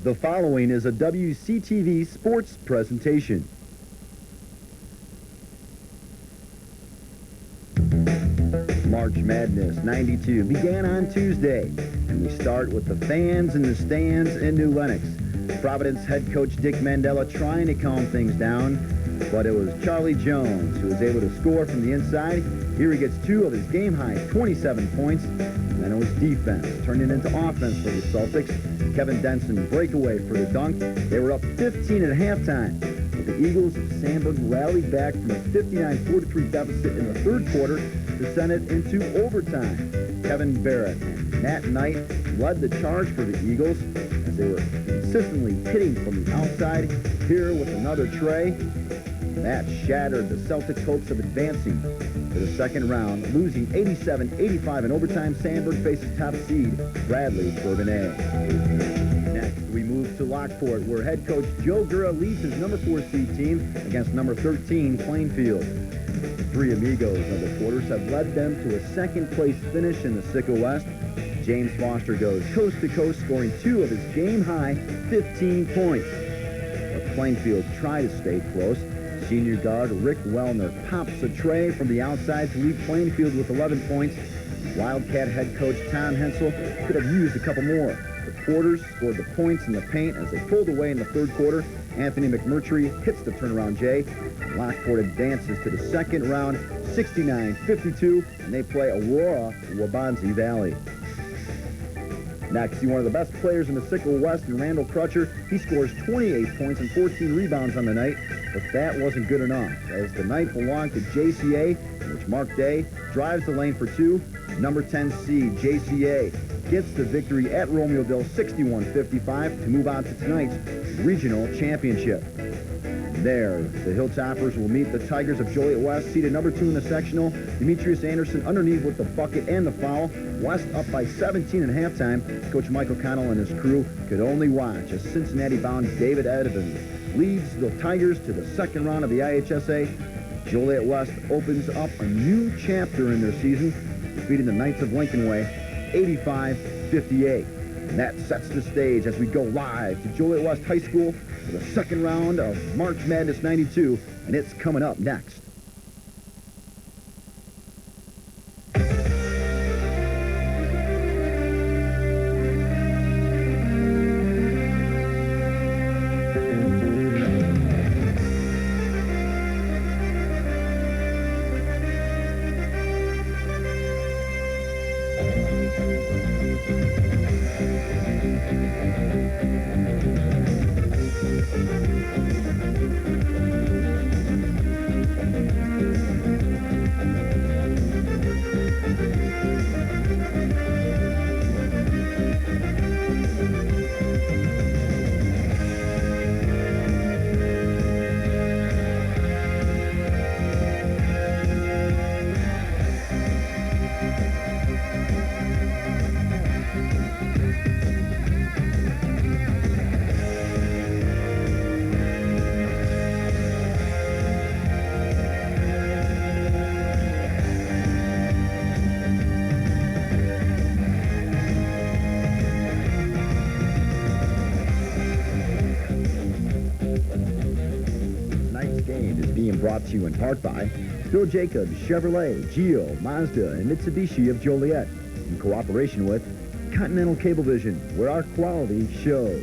The following is a WCTV sports presentation. March Madness 92 began on Tuesday, and we start with the fans in the stands in New Lenox. Providence head coach Dick Mandela trying to calm things down, but it was Charlie Jones who was able to score from the inside. Here he gets 2 of his game-high 27 points, and then it was defense turning into offense for the Celtics. Kevin Denson breakaway for the dunk. They were up 15 at halftime, but the Eagles of Sandburg rallied back from a 59-43 deficit in the third quarter to send it into overtime. Kevin Barrett and Matt Knight led the charge for the Eagles as they were consistently hitting from the outside. Here with another tray, that shattered the Celtics' hopes of advancing to the second round, losing 87-85 in overtime. Sandburg faces top seed Bradley Bourbonnais. Next, we move to Lockport, where head coach Joe Gura leads his number 4 seed team against number 13 Plainfield. The 3 amigos of the Porters have led them to a second-place finish in the Sickle West. James Foster goes coast-to-coast, scoring 2 of his game-high 15 points. But Plainfield try to stay close. Senior guard Rick Wellner pops a tray from the outside to lead Plainfield with 11 points. Wildcat head coach Tom Hensel could have used a couple more. The Porters scored the points in the paint as they pulled away in the third quarter. Anthony McMurtry hits the turnaround J. Lockport advances to the second round, 69-52, and they play Aurora in Wabanzi Valley. Next, see one of the best players in the Sickle West, and Randall Crutcher. He scores 28 points and 14 rebounds on the night, but that wasn't good enough, as the night belonged to JCA, in which Mark Day drives the lane for 2. Number 10 seed JCA gets the victory at Romeoville 61-55 to move on to tonight's regional championship. There, the Hilltoppers will meet the Tigers of Joliet West, seeded number 2 in the sectional. Demetrius Anderson underneath with the bucket and the foul. West up by 17 at halftime. Coach Michael Connell and his crew could only watch as Cincinnati-bound David Evans leads the Tigers to the second round of the IHSA. Joliet West opens up a new chapter in their season, defeating the Knights of Lincoln Way 85-58. And that sets the stage as we go live to Joliet West High School for the second round of March Madness 92, and it's coming up next. Brought to you in part by Bill Jacobs, Chevrolet, Geo, Mazda, and Mitsubishi of Joliet, in cooperation with Continental Cablevision, where our quality shows.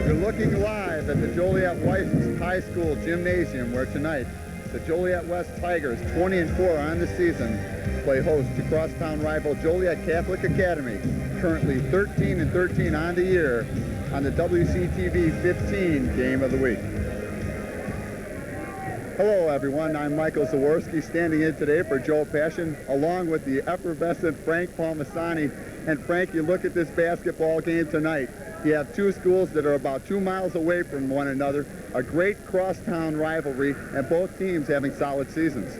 You're looking live at the Joliet West High School Gymnasium, where tonight the Joliet West Tigers, 20-4 on the season, play host to crosstown rival Joliet Catholic Academy, currently 13-13 on the year, on the WCTV 15 Game of the Week. Hello, everyone. I'm Michael Zaworski, standing in today for Joe Passion, along with the effervescent Frank Palmasani. And Frank, you look at this basketball game tonight. You have 2 schools that are about 2 miles away from one another, a great crosstown rivalry, and both teams having solid seasons.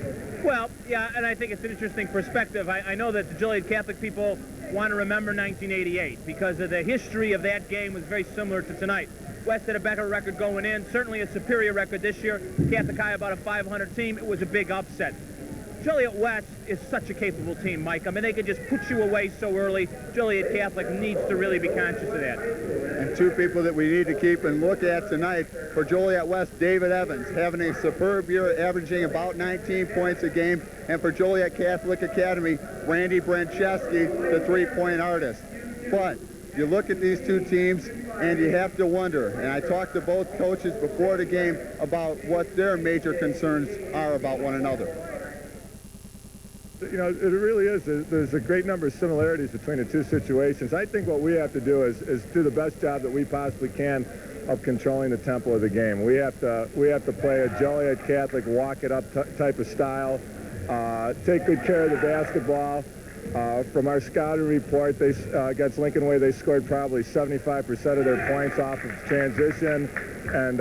Well, yeah, and I think it's an interesting perspective. I know that the Joliet Catholic people want to remember 1988 because of the history of that game was very similar to tonight. West had a better record going in, certainly a superior record this year. Catholic High about a 500 team. It was a big upset. Joliet West is such a capable team, Mike. I mean, they can just put you away so early. Joliet Catholic needs to really be conscious of that. And two people that we need to keep and look at tonight for Joliet West, David Evans, having a superb year, averaging about 19 points a game. And for Joliet Catholic Academy, Randy Brancheski, the three-point artist. But you look at these two teams, and you have to wonder, and I talked to both coaches before the game about what their major concerns are about one another. You know, it really is. There's a great number of similarities between the two situations. I think what we have to do is do the best job that we possibly can of controlling the tempo of the game. We have to play a Joliet Catholic walk-it-up type of style, take good care of the basketball. From our scouting report, against Lincoln Way, they scored probably 75% of their points off of transition and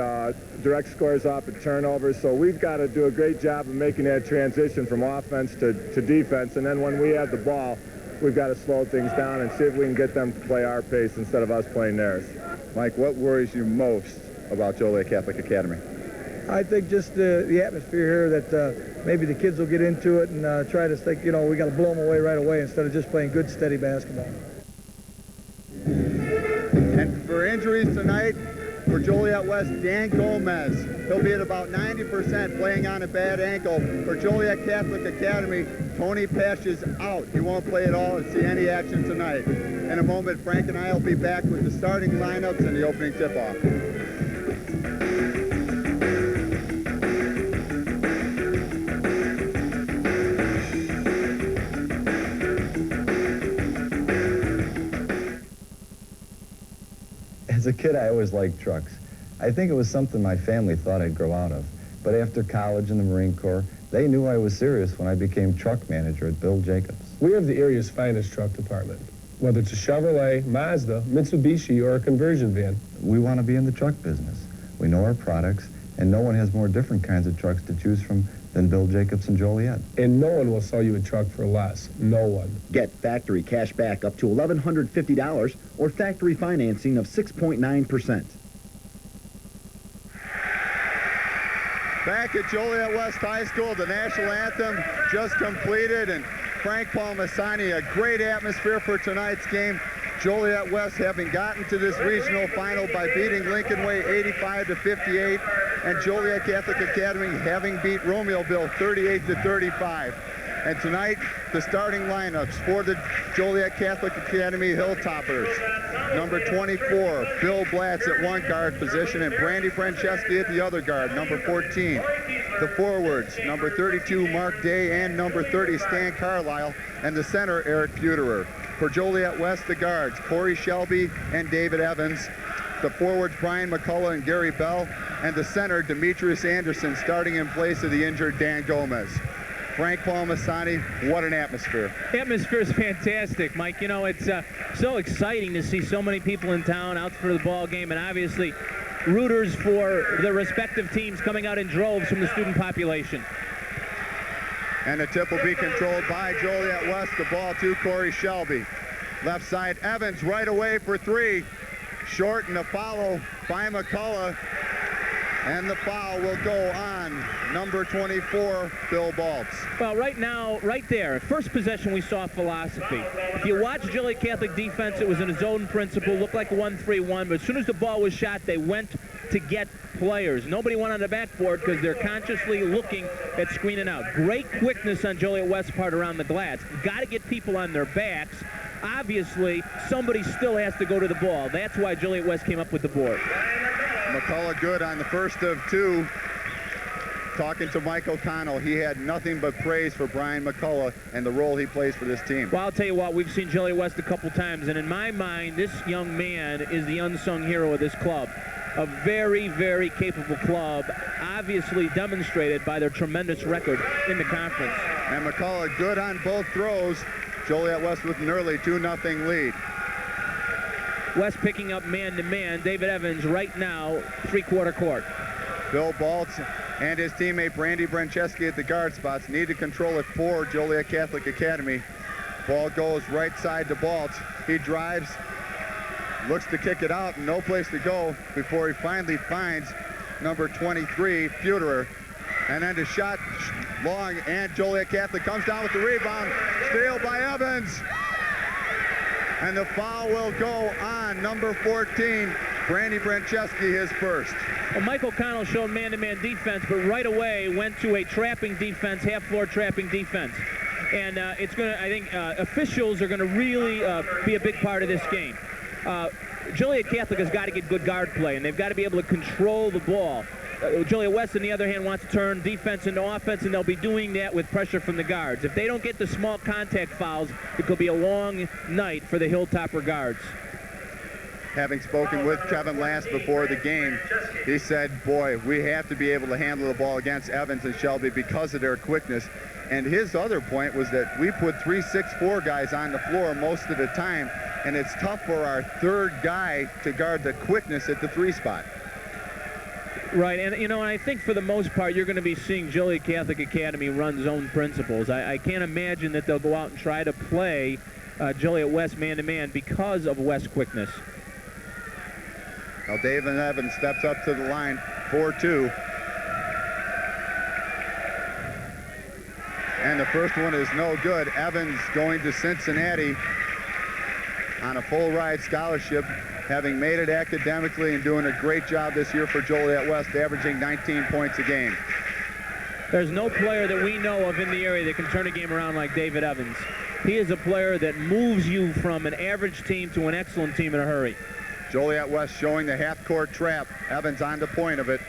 direct scores off of turnovers. So we've got to do a great job of making that transition from offense to defense. And then when we have the ball, we've got to slow things down and see if we can get them to play our pace instead of us playing theirs. Mike, what worries you most about Joliet Catholic Academy? I think just the atmosphere here, that maybe the kids will get into it and try to think, you know, we got to blow them away right away instead of just playing good, steady basketball. And for injuries tonight, for Joliet West, Dan Gomez. He'll be at about 90% playing on a bad ankle. For Joliet Catholic Academy, Tony Pash is out. He won't play at all and see any action tonight. In a moment, Frank and I will be back with the starting lineups and the opening tip-off. As a kid, I always liked trucks. I think it was something my family thought I'd grow out of. But after college and the Marine Corps, they knew I was serious when I became truck manager at Bill Jacobs. We have the area's finest truck department, whether it's a Chevrolet, Mazda, Mitsubishi, or a conversion van. We want to be in the truck business. We know our products, and no one has more different kinds of trucks to choose from than Bill Jacobs and Joliet. And no one will sell you a truck for less. No one. Get factory cash back up to $1,150 or factory financing of 6.9%. Back at Joliet West High School, the national anthem just completed, and Frank Palmasani, a great atmosphere for tonight's game. Joliet West having gotten to this regional final by beating Lincoln Way 85-58, and Joliet Catholic Academy having beat Romeoville 38-35. And tonight, the starting lineups for the Joliet Catholic Academy Hilltoppers. Number 24, Bill Blatz at one guard position, and Brandy Franceschi at the other guard, number 14. The forwards, number 32, Mark Day, and number 30, Stan Carlisle, and the center, Eric Puterer. For Joliet West, the guards, Corey Shelby and David Evans. The forwards, Brian McCullough and Gary Bell, and the center, Demetrius Anderson, starting in place of the injured Dan Gomez. Frank Palmasani, what an atmosphere. The atmosphere is fantastic, Mike. You know, it's so exciting to see so many people in town out for the ball game, and obviously rooters for their respective teams coming out in droves from the student population. And the tip will be controlled by Joliet West. The ball to Corey Shelby. Left side, Evans right away for three. Short, and the follow by McCullough. And the foul will go on number 24, Bill Baltz. Well, right now, right there, first possession we saw philosophy. If you watch Joliet Catholic defense, it was in a zone principle, looked like a 1-3-1, but as soon as the ball was shot, they went to get players. Nobody went on the backboard because they're consciously looking at screening out. Great quickness on Joliet West's part around the glass. Got to get people on their backs. Obviously, somebody still has to go to the ball. That's why Joliet West came up with the board. McCullough good on the first of two. Talking to Mike O'Connell, he had nothing but praise for Brian McCullough and the role he plays for this team. Well, I'll tell you what, we've seen Joliet West a couple times, and in my mind, this young man is the unsung hero of this club. A very, very capable club, obviously demonstrated by their tremendous record in the conference. And McCullough good on both throws. Joliet West with an early 2-0 lead. West picking up man-to-man. David Evans right now, three-quarter court. Bill Baltz and his teammate Brandy Brancheski at the guard spots need to control it for Joliet Catholic Academy. Ball goes right side to Baltz. He drives, looks to kick it out, and no place to go before he finally finds number 23, Puterer. And then the shot long, and Joliet Catholic comes down with the rebound. Steal by Evans. And the foul will go on number 14, Brandy Brancheski, his first. Well, Mike O'Connell showed man-to-man defense, but right away went to a trapping defense, half-floor trapping defense. And it's going to, I think, officials are going to really be a big part of this game. Joliet Catholic has got to get good guard play, and they've got to be able to control the ball. Joliet West, on the other hand, wants to turn defense into offense, and they'll be doing that with pressure from the guards. If they don't get the small contact fouls, it could be a long night for the Hilltopper guards. Having spoken with Kevin Last before the game, he said, boy, we have to be able to handle the ball against Evans and Shelby because of their quickness. And his other point was that we put 3 6'4" guys on the floor most of the time, and it's tough for our third guy to guard the quickness at the 3 spot. Right, and you know, I think for the most part you're going to be seeing Joliet Catholic Academy run zone principles. I can't imagine that they'll go out and try to play Joliet West man-to-man because of West's quickness. Now David Evans steps up to the line, 4-2. And the first one is no good. Evans going to Cincinnati on a full ride scholarship, having made it academically and doing a great job this year for Joliet West, averaging 19 points a game. There's no player that we know of in the area that can turn a game around like David Evans. He is a player that moves you from an average team to an excellent team in a hurry. Joliet West showing the half-court trap. Evans on the point of it.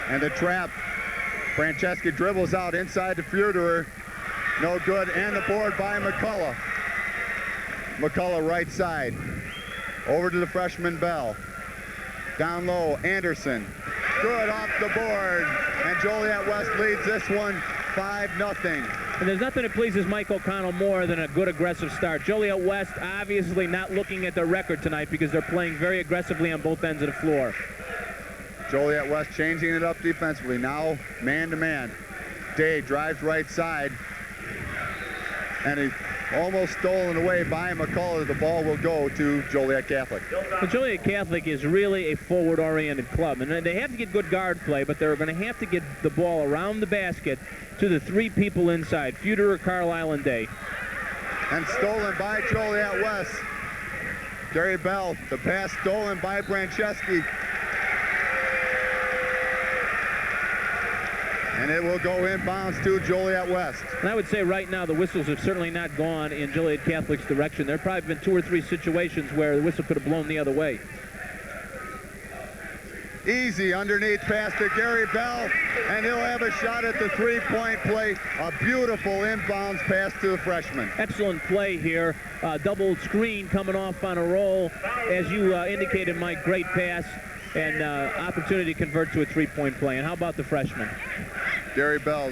And the trap. Brancheski dribbles out inside to Feuderer. No good. And the board by McCullough. McCullough right side. Over to the freshman Bell. Down low, Anderson. Good off the board. And Joliet West leads this one 5-0. And there's nothing that pleases Mike O'Connell more than a good aggressive start. Joliet West obviously not looking at their record tonight because they're playing very aggressively on both ends of the floor. Joliet West changing it up defensively. Now man-to-man. Day drives right side. And he's almost stolen away by McCullough. The ball will go to Joliet Catholic. But Joliet Catholic is really a forward-oriented club, and they have to get good guard play, but they're going to have to get the ball around the basket to the 3 people inside, Feuderer, Carlisle, and Day. And stolen by Joliet West. Gary Bell, the pass stolen by Brancheski. And it will go inbounds to Joliet West. And I would say right now the whistles have certainly not gone in Joliet Catholic's direction. There have probably been 2 or 3 situations where the whistle could have blown the other way. Easy underneath pass to Gary Bell, and he'll have a shot at the 3-point play. A beautiful inbounds pass to the freshman. Excellent play here. Double screen coming off on a roll. As you indicated, Mike, great pass and opportunity to convert to a 3-point play. And how about the freshman? Gary Bell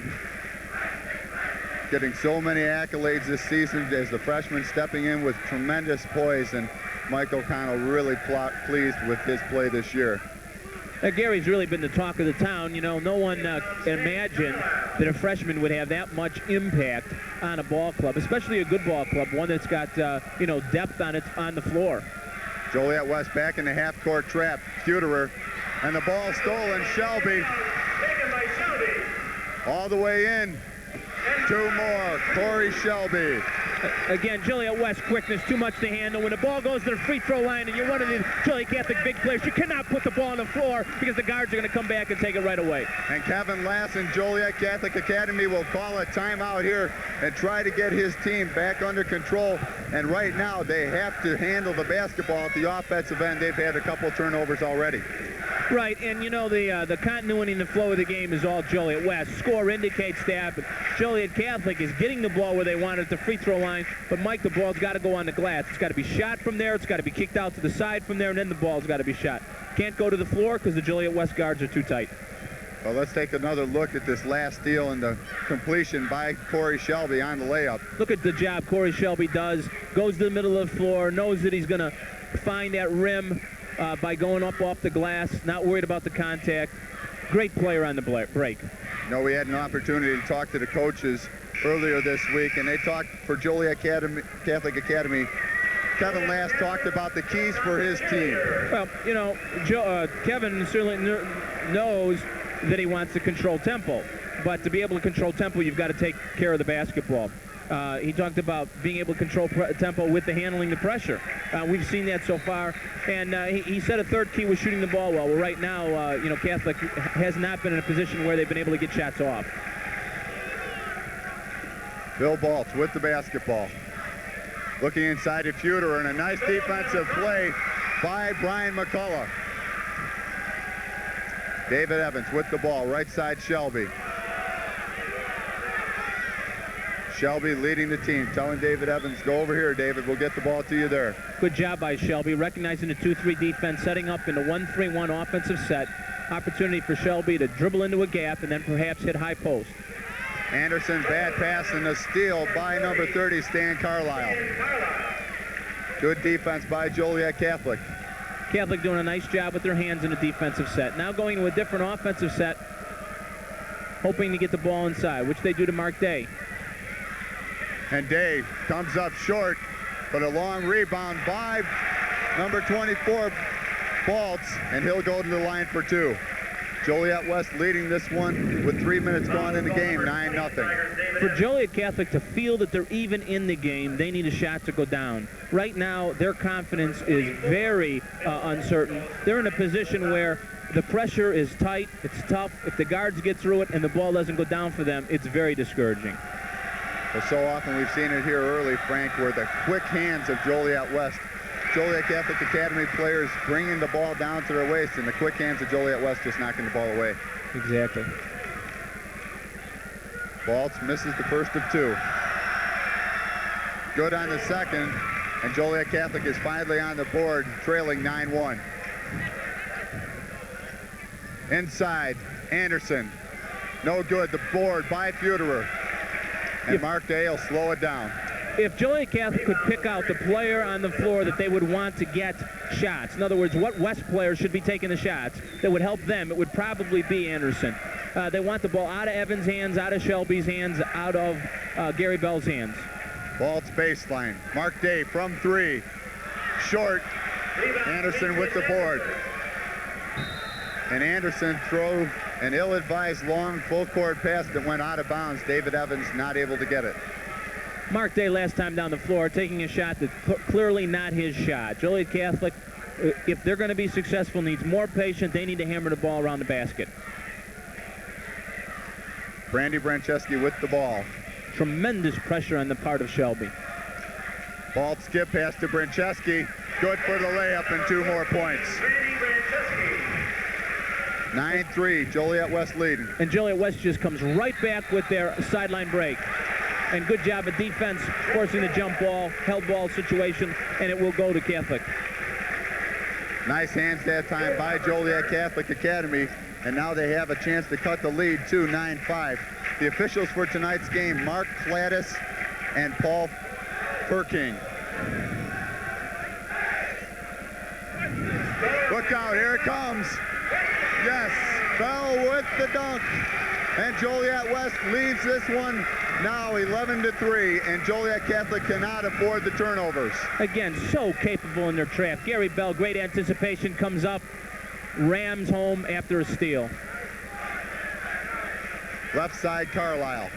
getting so many accolades this season as the freshman, stepping in with tremendous poise, and Mike O'Connell really pleased with his play this year. Gary's really been the talk of the town. You know, no one imagined that a freshman would have that much impact on a ball club, especially a good ball club, one that's got, you know, depth on the floor. Joliet West back in the half-court trap. Feuderer, and the ball stolen. Shelby. All the way in. 2 more. Corey Shelby. Again, Joliet West quickness, too much to handle. When the ball goes to the free throw line and you're one of the Joliet Catholic big players, you cannot put the ball on the floor because the guards are going to come back and take it right away. And Kevin Lassen, Joliet Catholic Academy, will call a timeout here and try to get his team back under control. And right now, they have to handle the basketball at the offensive end. They've had a couple turnovers already. Right, and you know, the continuity in the flow of the game is all Joliet West. Score indicates that, but Joliet Catholic is getting the ball where they want it at the free throw line, but Mike, the ball's got to go on the glass. It's got to be shot from there, it's got to be kicked out to the side from there, and then the ball's got to be shot. Can't go to the floor because the Joliet West guards are too tight. Well, let's take another look at this last steal and the completion by Corey Shelby on the layup. Look at the job Corey Shelby does. Goes to the middle of the floor, knows that he's going to find that rim by going up off the glass, not worried about the contact. Great player on the break. No, we had an opportunity to talk to the coaches earlier this week, and they talked for Joliet Catholic Academy. Kevin Last talked about the keys for his team. Well, you know, Kevin certainly knows that he wants to control tempo. But to be able to control tempo, you've got to take care of the basketball. He talked about being able to control tempo with the handling the pressure. We've seen that so far. And he said a third key was shooting the ball well. Well, right now, you know, Catholic has not been in a position where they've been able to get shots off. Bill Baltz with the basketball. Looking inside to Futer, and a nice defensive play by Brian McCullough. David Evans with the ball, right side Shelby. Shelby leading the team, telling David Evans, go over here, David, we'll get the ball to you there. Good job by Shelby, recognizing the 2-3 defense, setting up in the 1-3-1 offensive set. Opportunity for Shelby to dribble into a gap and then perhaps hit high post. Anderson, bad pass and a steal by number 30, Stan Carlisle. Good defense by Joliet Catholic. Catholic doing a nice job with their hands in the defensive set. Now going to a different offensive set, hoping to get the ball inside, which they do to Mark Day. And Day comes up short, but a long rebound by number 24, Baltz, and he'll go to the line for two. Joliet West leading this one with 3 minutes gone in the game, 9-0. For Joliet Catholic to feel that they're even in the game, they need a shot to go down. Right now, their confidence is very uncertain. They're in a position where the pressure is tight, it's tough. If the guards get through it and the ball doesn't go down for them, it's very discouraging. Well, so often we've seen it here early, Frank, where the quick hands of Joliet West, Joliet Catholic Academy players bringing the ball down to their waist, and the quick hands of Joliet West just knocking the ball away. Exactly. Baltz misses the first of two. Good on the second, and Joliet Catholic is finally on the board, trailing 9-1. Inside, Anderson. No good. The board by Futerer. And Mark Day will slow it down. If Joliet Catholic could pick out the player on the floor that they would want to get shots, in other words, what West players should be taking the shots that would help them, it would probably be Anderson. They want the ball out of Evans' hands, out of Shelby's hands, out of Gary Bell's hands. Baltz baseline. Mark Day from three. Short. Anderson with the board. And Anderson throws an ill-advised long full-court pass that went out of bounds. David Evans not able to get it. Mark Day last time down the floor taking a shot that's clearly not his shot. Joliet Catholic, if they're going to be successful, needs more patience. They need to hammer the ball around the basket. Brandy Brancheski with the ball. Tremendous pressure on the part of Shelby. Ball skip pass to Brancheski. Good for the layup and 2 more points. 9-3, Joliet West leading. And Joliet West just comes right back with their sideline break. And good job of defense, forcing the jump ball, held ball situation, and it will go to Catholic. Nice hands that time by Joliet Catholic Academy, and now they have a chance to cut the lead to 9-5. The officials for tonight's game, Mark Cladis and Paul Perking. Look out, here it comes. Yes, Bell with the dunk. And Joliet West leads this one now 11-3, and Joliet Catholic cannot afford the turnovers. Again, so capable in their trap. Gary Bell, great anticipation, comes up, rams home after a steal. Left side, Carlisle.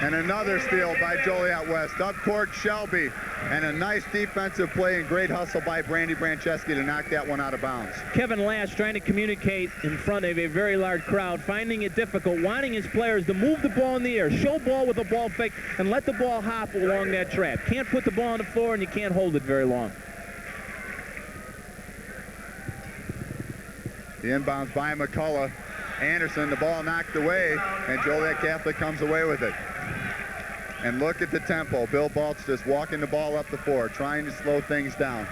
And another steal by Joliet West. Up court, Shelby. And a nice defensive play and great hustle by Brandy Brancheski to knock that one out of bounds. Kevin Lash trying to communicate in front of a very large crowd, finding it difficult, wanting his players to move the ball in the air, show ball with a ball fake, and let the ball hop along that trap. Can't put the ball on the floor, and you can't hold it very long. The inbounds by McCullough. Anderson, the ball knocked away, and Joliet Catholic comes away with it. And look at the tempo. Bill Baltz just walking the ball up the floor, trying to slow things down.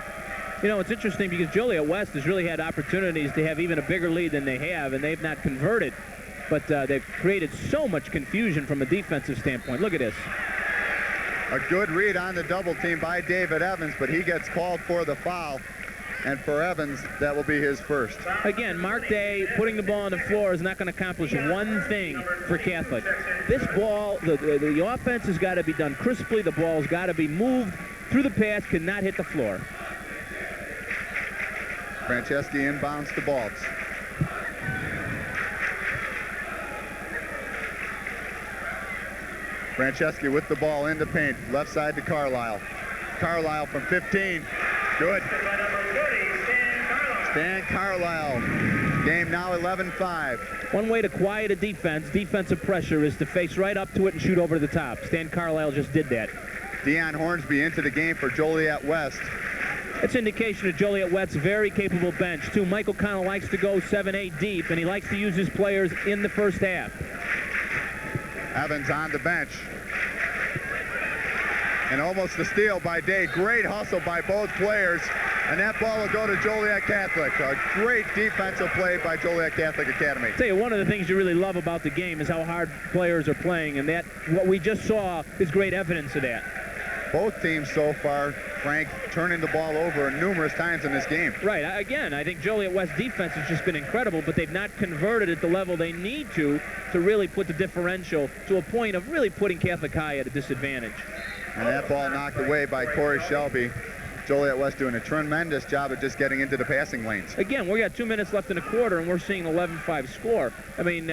You know, it's interesting because Joliet West has really had opportunities to have even a bigger lead than they have, and they've not converted. But they've created so much confusion from a defensive standpoint. Look at this. A good read on the double team by David Evans, but he gets called for the foul. And for Evans, that will be his first. Again, Mark Day putting the ball on the floor is not going to accomplish one thing for Catholic. This ball, the offense has got to be done crisply. The ball's got to be moved through the pass, cannot hit the floor. Brancheski inbounds to Baltz. Franceschi with the ball in the paint, left side to Carlisle. Carlisle from 15, good. Stan Carlisle, game now 11-5. One way to quiet a defensive pressure, is to face right up to it and shoot over to the top. Stan Carlisle just did that. Deion Hornsby into the game for Joliet West. It's indication of Joliet West's very capable bench, too. Michael Connell likes to go 7-8 deep, and he likes to use his players in the first half. Evans on the bench. And almost a steal by Day. Great hustle by both players. And that ball will go to Joliet Catholic. A great defensive play by Joliet Catholic Academy. I'll tell you, one of the things you really love about the game is how hard players are playing, and that what we just saw is great evidence of that. Both teams so far, Frank, turning the ball over numerous times in this game. Right. Again, I think Joliet West defense has just been incredible, but they've not converted at the level they need to really put the differential to a point of really putting Catholic High at a disadvantage. And that ball knocked away by Corey Shelby. Joliet West doing a tremendous job of just getting into the passing lanes. Again, we got 2 minutes left in the quarter, and we're seeing an 11-5 score. I mean,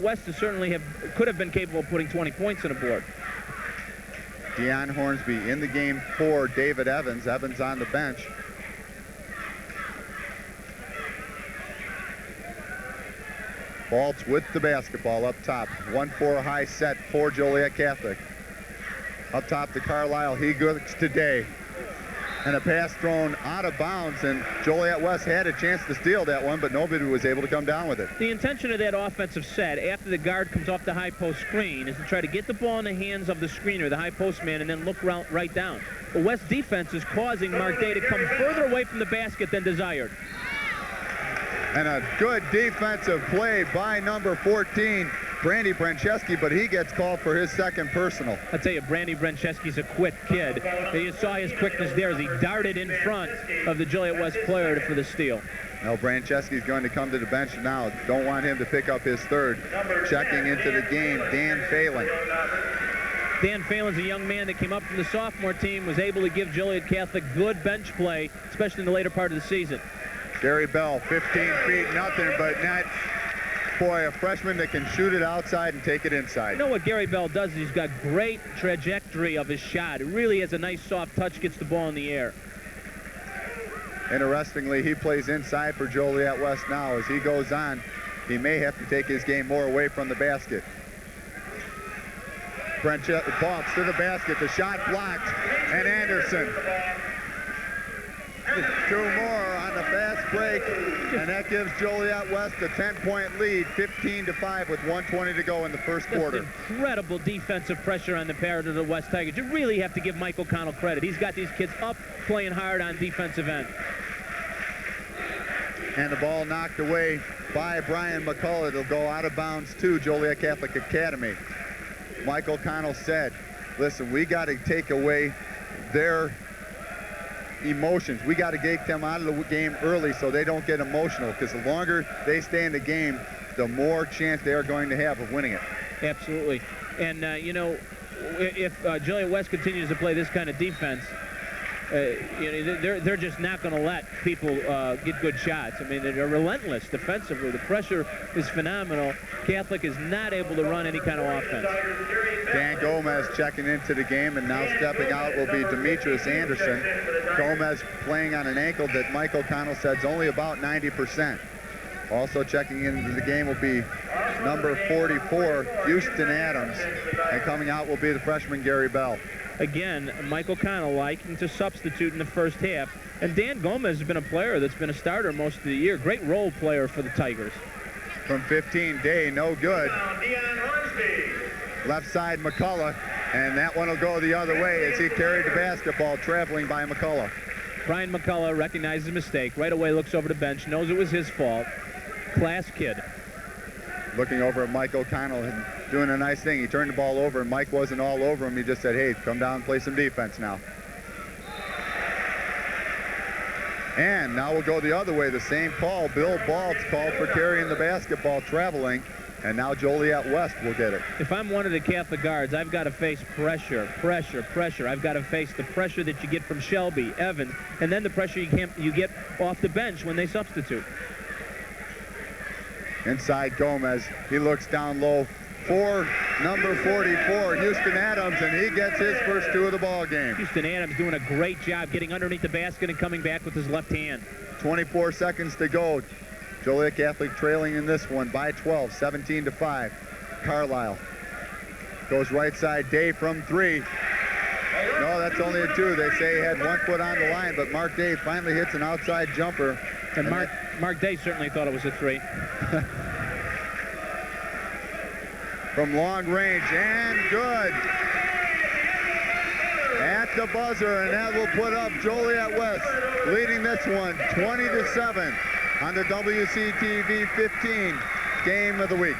West certainly could have been capable of putting 20 points on the board. Deion Hornsby in the game for David Evans. Evans on the bench. Baltz with the basketball up top. 1-4 high set for Joliet Catholic. Up top to Carlisle. He goes today. And a pass thrown out of bounds, and Joliet West had a chance to steal that one, but nobody was able to come down with it. The intention of that offensive set, after the guard comes off the high post screen, is to try to get the ball in the hands of the screener, the high post man, and then look right down. The West defense is causing Mark Day to come further away from the basket than desired. And a good defensive play by number 14, Brandy Brancheski, but he gets called for his second personal. I'll tell you, Brandy Brancheski's a quick kid. You saw his quickness there as he darted in front of the Joliet West player for the steal. Now Brancheski's going to come to the bench now. Don't want him to pick up his third. Checking into the game, Dan Phelan. Dan Phelan's a young man that came up from the sophomore team, was able to give Joliet Catholic good bench play, especially in the later part of the season. Gary Bell, 15 feet, nothing but net. Boy, a freshman that can shoot it outside and take it inside. You know what Gary Bell does? He's got great trajectory of his shot. It really has a nice soft touch, gets the ball in the air. Interestingly, he plays inside for Joliet West now. As he goes on, he may have to take his game more away from the basket. Baltz to the basket, the shot blocked, and Anderson. 2 more on the fast break, and that gives Joliet West a 10-point lead, 15-5 with 1:20 to go in the first quarter. Incredible defensive pressure on the part of the West Tigers. You really have to give Michael Connell credit. He's got these kids up playing hard on defensive end. And the ball knocked away by Brian McCullough. It'll go out of bounds to Joliet Catholic Academy. Michael Connell said, listen, we got to take away their emotions. We got to get them out of the game early so they don't get emotional, because the longer they stay in the game, the more chance they are going to have of winning it. Absolutely. And, you know, if Joliet West continues to play this kind of defense, you know, they're just not going to let people get good shots. I mean, they're relentless defensively. The pressure is phenomenal. Catholic is not able to run any kind of offense. Dan Gomez checking into the game, and now stepping out will be Demetrius Anderson. Gomez playing on an ankle that Michael Connell said is only about 90%. Also checking into the game will be number 44, Houston Adams. And coming out will be the freshman Gary Bell. Again, Michael Connell liking to substitute in the first half. And Dan Gomez has been a player that's been a starter most of the year. Great role player for the Tigers. From 15, Day, no good. Left side, McCullough. And that one will go the other way as he carried the basketball, traveling by McCullough. Brian McCullough recognizes a mistake. Right away looks over the bench, knows it was his fault. Class kid. Looking over at Michael Connell and doing a nice thing. He turned the ball over, and Mike wasn't all over him. He just said, hey, come down and play some defense now. And now we'll go the other way. The same call. Bill Baltz called for carrying the basketball, traveling. And now Joliet West will get it. If I'm one of the Catholic guards, I've got to face pressure. I've got to face the pressure that you get from Shelby, Evans, and then the pressure you get off the bench when they substitute. Inside Gomez. He looks down low for number 44, Houston Adams, and he gets his first 2 of the ball game. Houston Adams doing a great job getting underneath the basket and coming back with his left hand. 24 seconds to go. Joliet Catholic trailing in this one by 12, 17-5. Carlisle goes right side. Day from 3. No, that's only a 2. They say he had 1 foot on the line, but Mark Day finally hits an outside jumper. And Mark Day certainly thought it was a 3. From long range, and good. At the buzzer, and that will put up Joliet West, leading this one 20-7 on the WCTV 15 game of the week.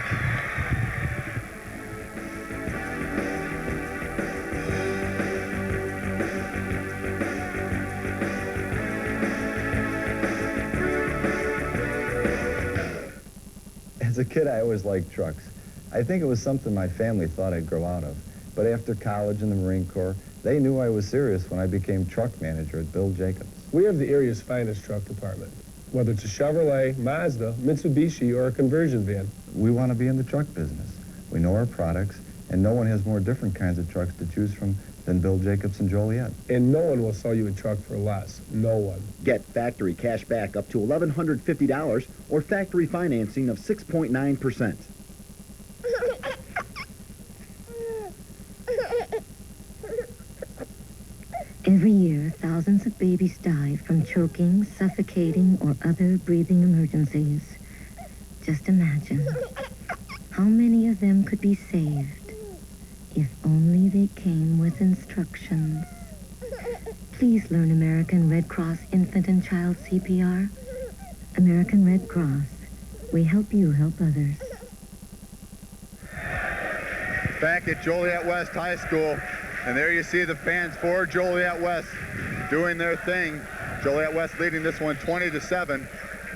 As a kid, I always liked trucks. I think it was something my family thought I'd grow out of. But after college and the Marine Corps, they knew I was serious when I became truck manager at Bill Jacobs. We have the area's finest truck department. Whether it's a Chevrolet, Mazda, Mitsubishi, or a conversion van. We want to be in the truck business. We know our products, and no one has more different kinds of trucks to choose from than Bill Jacobs and Joliet. And no one will sell you a truck for less. No one. Get factory cash back up to $1,150 or factory financing of 6.9%. Every year, thousands of babies die from choking, suffocating, or other breathing emergencies. Just imagine how many of them could be saved if only they came with instructions. Please learn American Red Cross Infant and Child CPR. American Red Cross. We help you help others. Back at Joliet West High School, and there you see the fans for Joliet West doing their thing. Joliet West leading this one 20-7.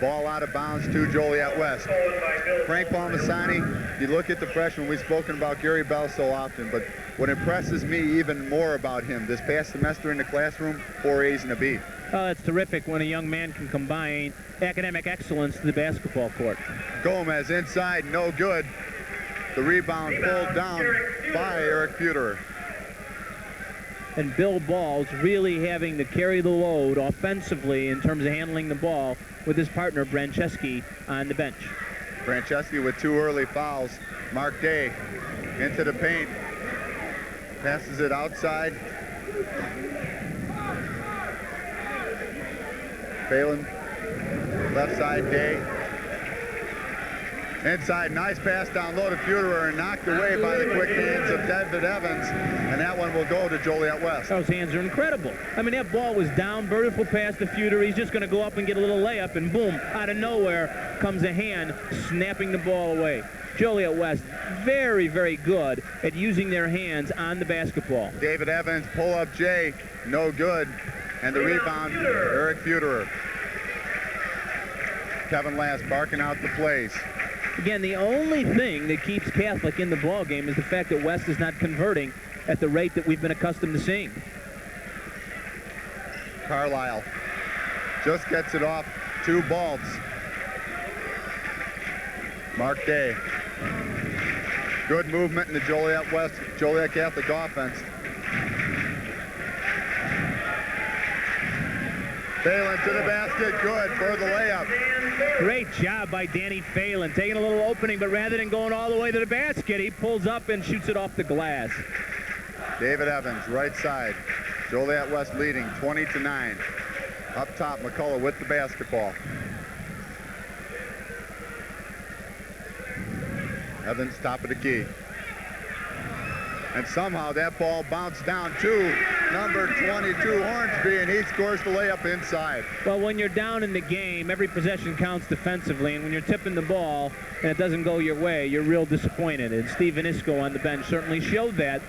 Ball out of bounds to Joliet West. Frank Palmasani, you look at the freshman, we've spoken about Gary Bell so often, but what impresses me even more about him this past semester in the classroom, 4 A's and a B. Oh, that's terrific when a young man can combine academic excellence to the basketball court. Gomez inside, no good. The rebound pulled down by Eric Futerer. And Bill Ball's really having to carry the load offensively in terms of handling the ball with his partner, Brancheski, on the bench. Brancheski with 2 early fouls. Mark Day into the paint. Passes it outside. Phelan, left side, Day. Inside, nice pass down low to Futerer and knocked away by the quick hands of David Evans. And that one will go to Joliet West. Those hands are incredible. I mean, that ball was down, vertical pass to Futerer. He's just going to go up and get a little layup, and boom, out of nowhere comes a hand snapping the ball away. Joliet West, very, very good at using their hands on the basketball. David Evans, pull-up J, no good. And the rebound, Eric Futerer. Kevin Last barking out the plays. Again, the only thing that keeps Catholic in the ball game is the fact that West is not converting at the rate that we've been accustomed to seeing. Carlisle just gets it off 2 Balts. Mark Day. Good movement in the Joliet Catholic offense. Phelan to the basket, good for the layup. Great job by Danny Phelan, taking a little opening, but rather than going all the way to the basket, he pulls up and shoots it off the glass. David Evans, right side. Joliet West leading 20-9. Up top, McCullough with the basketball. Evans, top of the key. And somehow that ball bounced down to number 22, Hornsby, and he scores the layup inside. Well, when you're down in the game, every possession counts defensively, and when you're tipping the ball and it doesn't go your way, you're real disappointed. And Steve Vanisco on the bench certainly showed that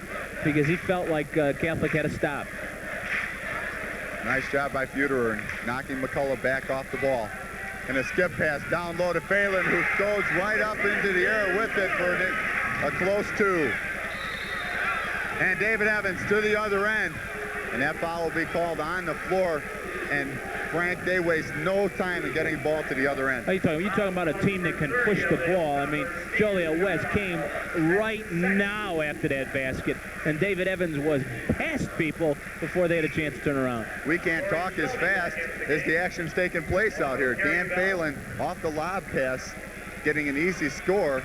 because he felt like Catholic had to stop. Nice job by Futerer, knocking McCullough back off the ball. And a skip pass down low to Phelan, who goes right up into the air with it for a close 2. And David Evans to the other end. And that foul will be called on the floor. And Frank, they waste no time in getting the ball to the other end. You're talking about a team that can push the ball. I mean, Joliet West came right now after that basket, and David Evans was past people before they had a chance to turn around. We can't talk as fast as the action's taking place out here. Dan Phelan off the lob pass, getting an easy score,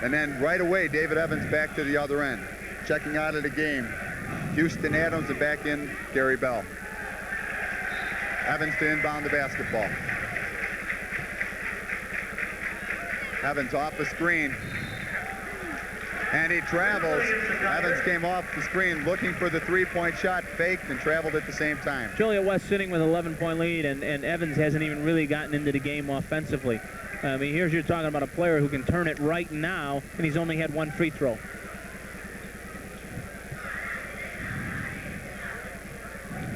and then right away, David Evans back to the other end. Checking out of the game, Houston Adams, and back in Gary Bell. Evans to inbound the basketball. Evans off the screen. And he travels. Evans came off the screen looking for the three-point shot, faked, and traveled at the same time. Joliet West sitting with an 11-point lead, and Evans hasn't even really gotten into the game offensively. I mean, here's you're talking about a player who can turn it right now, and he's only had one free throw.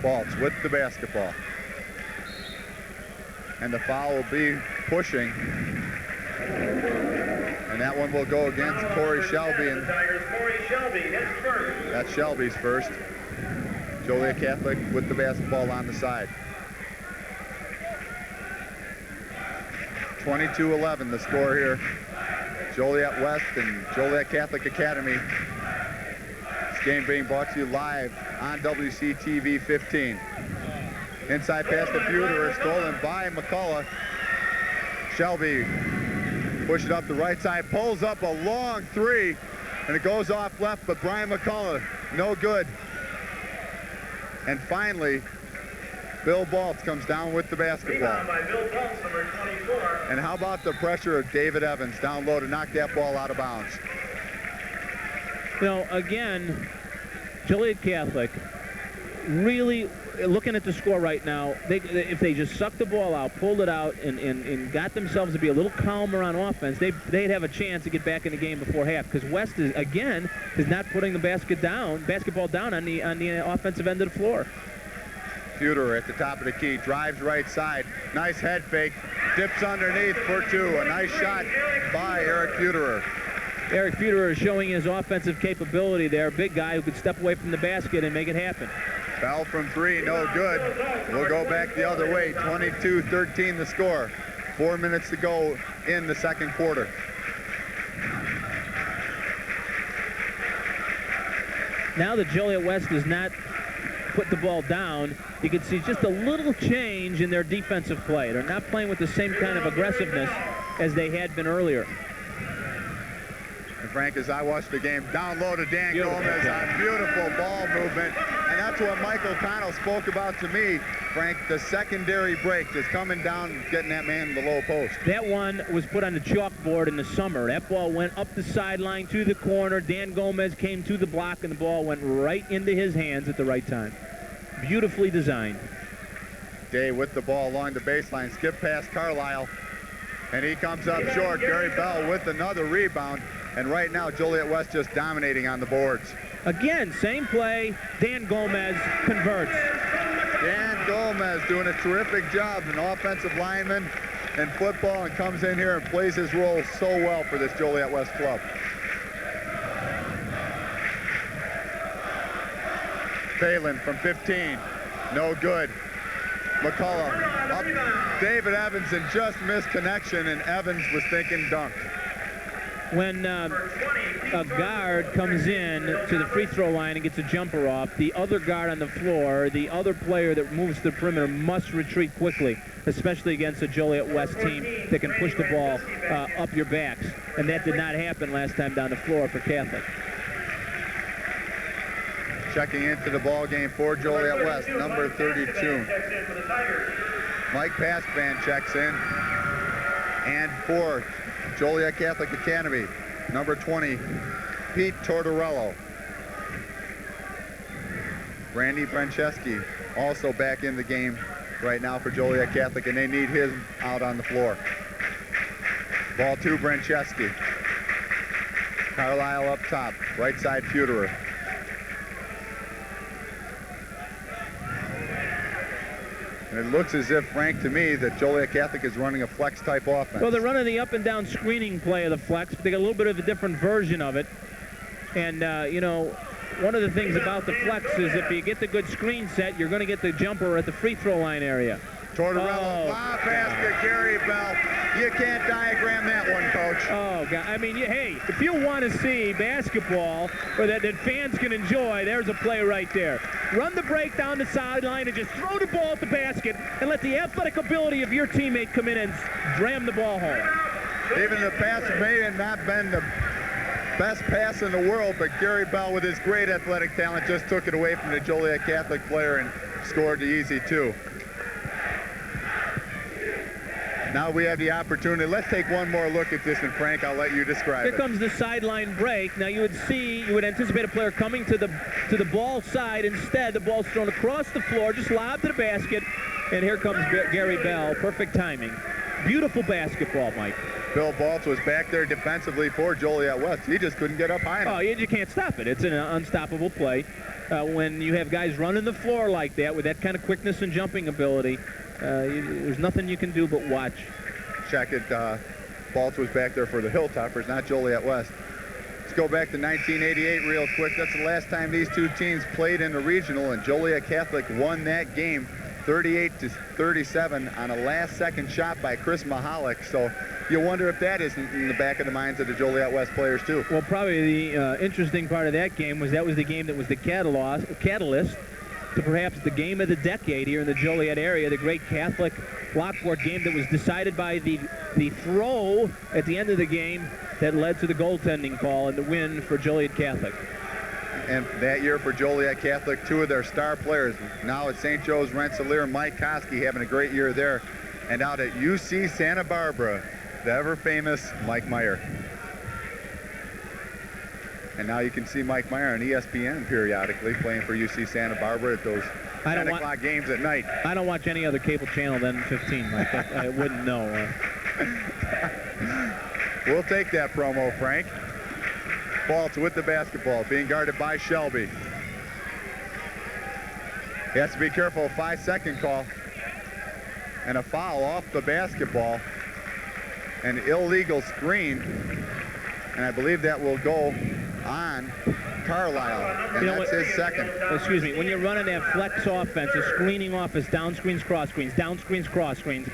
Baltz with the basketball. And the foul will be pushing. And that one will go against Corey Shelby. And that's Shelby's first. Joliet Catholic with the basketball on the side. 22-11 the score here. Joliet West and Joliet Catholic Academy. This game being brought to you live on WCTV 15. Inside pass to Buter, stolen by McCullough. Shelby push it up the right side, pulls up a long three, and it goes off left, but Brian McCullough, no good. And finally, Bill Baltz comes down with the basketball. By Bill Baltz, number 24. And how about the pressure of David Evans down low to knock that ball out of bounds? You know, again, Joliet Catholic really looking at the score right now. If they just sucked the ball out, pulled it out, and got themselves to be a little calmer on offense, they'd have a chance to get back in the game before half. Because West is not putting the basketball down on the offensive end of the floor. Buter at the top of the key, drives right side, nice head fake, dips underneath for two. A nice shot by Eric Buterer. Eric Buterer is showing his offensive capability there. Big guy who could step away from the basket and make it happen. Bell from three, no good. We'll go back the other way. 22-13 the score. 4 minutes to go in the second quarter. Now that Joliet West does not put the ball down, you can see just a little change in their defensive play. They're not playing with the same kind of aggressiveness as they had been earlier. And Frank, as I watched the game, down low to Dan Gomez on beautiful ball movement. And that's what Michael Connell spoke about to me, Frank, the secondary break, just coming down, getting that man in the low post. That one was put on the chalkboard in the summer. That ball went up the sideline to the corner. Dan Gomez came to the block, and the ball went right into his hands at the right time. Beautifully designed. Day with the ball along the baseline, skip past Carlisle, and he comes up short. Gary Bell with another rebound. And right now, Joliet West just dominating on the boards. Again, same play. Dan Gomez converts. Dan Gomez doing a terrific job, an offensive lineman in football, and comes in here and plays his role so well for this Joliet West club. Phelan from 15, no good. McCullough up. David Evans and just missed connection, and Evans was thinking dunk. When a guard comes in to the free throw line and gets a jumper off, the other guard on the floor, the other player that moves to the perimeter must retreat quickly, especially against a Joliet West team that can push the ball up your backs. And that did not happen last time down the floor for Catholic. Checking into the ball game for Joliet West, number 32. Mike Pastvan checks in. And for Joliet Catholic Academy, number 20, Pete Tortorello. Randy Franceschi also back in the game right now for Joliet Catholic, and they need him out on the floor. Ball to Franceschi. Carlisle up top, right side Buterer. And it looks as if, Frank, to me, that Joliet Catholic is running a flex-type offense. Well, they're running the up-and-down screening play of the flex, but they got a little bit of a different version of it. And, you know, one of the things about the flex is if you get the good screen set, you're going to get the jumper at the free throw line area. Tortorella, Oh, lob basket, Gary Bell. You can't diagram that one, Coach. Oh, God. I mean, hey, if you want to see basketball or that fans can enjoy, there's a play right there. Run the break down the sideline and just throw the ball at the basket and let the athletic ability of your teammate come in and ram the ball home. Even the pass may have not been the best pass in the world, but Gary Bell, with his great athletic talent, just took it away from the Joliet Catholic player and scored the easy two. Now we have the opportunity. Let's take one more look at this, and Frank, I'll let you describe Here it. comes the sideline break. Now you would anticipate a player coming to the ball side. Instead, the ball's thrown across the floor, just lobbed to the basket, and here comes Gary Bell. Perfect timing. Beautiful basketball, Mike. Bill Baltz was back there defensively for Joliet West. He just couldn't get up high enough. Oh, you can't stop it. It's an unstoppable play. When you have guys running the floor like that with that kind of quickness and jumping ability, there's nothing you can do but watch. Check it. Baltz was back there for the Hilltoppers, not Joliet West. Let's go back to 1988 real quick. That's the last time these two teams played in the regional, and Joliet Catholic won that game 38-37 on a last-second shot by Chris Mahalik. So you wonder if that isn't in the back of the minds of the Joliet West players, too. Well, probably the interesting part of that game was the game that was the catalyst to perhaps the game of the decade here in the Joliet area, the great Catholic Lockport game that was decided by the throw at the end of the game that led to the goaltending call and the win for Joliet Catholic. And that year for Joliet Catholic, two of their star players, now at St. Joe's Rensselaer, Mike Koski having a great year there, and out at UC Santa Barbara, the ever-famous Mike Meyer. And now you can see Mike Meyer on ESPN periodically playing for UC Santa Barbara at those 10 o'clock games at night. I don't watch any other cable channel than 15, Mike. I wouldn't know. We'll take that promo, Frank. Baltz with the basketball, being guarded by Shelby. He has to be careful, 5-second call. And a foul off the basketball. An illegal screen. And I believe that will go on Carlisle, and that's his second. Excuse me, when you're running that flex offense, a screening offense, down screens, cross screens, down screens, cross screens,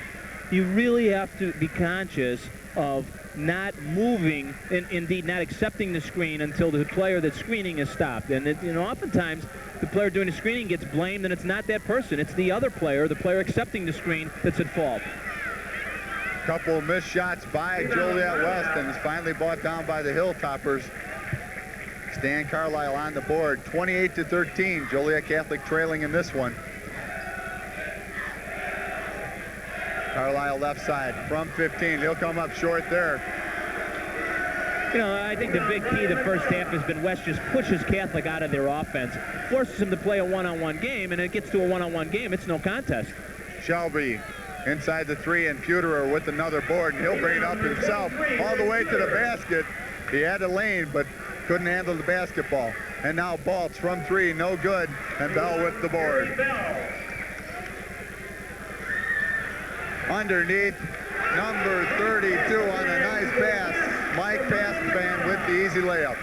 you really have to be conscious of not moving, and indeed not accepting the screen until the player that's screening is stopped. And oftentimes the player doing the screening gets blamed, and it's not that person. It's the other player, the player accepting the screen, that's at fault. Couple of missed shots by Joliet West, and it's finally brought down by the Hilltoppers. Stan Carlisle on the board, 28-13. Joliet Catholic trailing in this one. Carlisle left side from 15. He'll come up short there. I think the big key the first half has been West just pushes Catholic out of their offense, forces them to play a one-on-one game, and it gets to a one-on-one game, it's no contest. Shelby inside the three, and Puterer with another board, and he'll bring it up himself all the way to the basket. He had a lane, but couldn't handle the basketball. And now Baltz from three, no good, and Bell with the board. Underneath, number 32 on a nice pass. Mike Passman with the easy layup.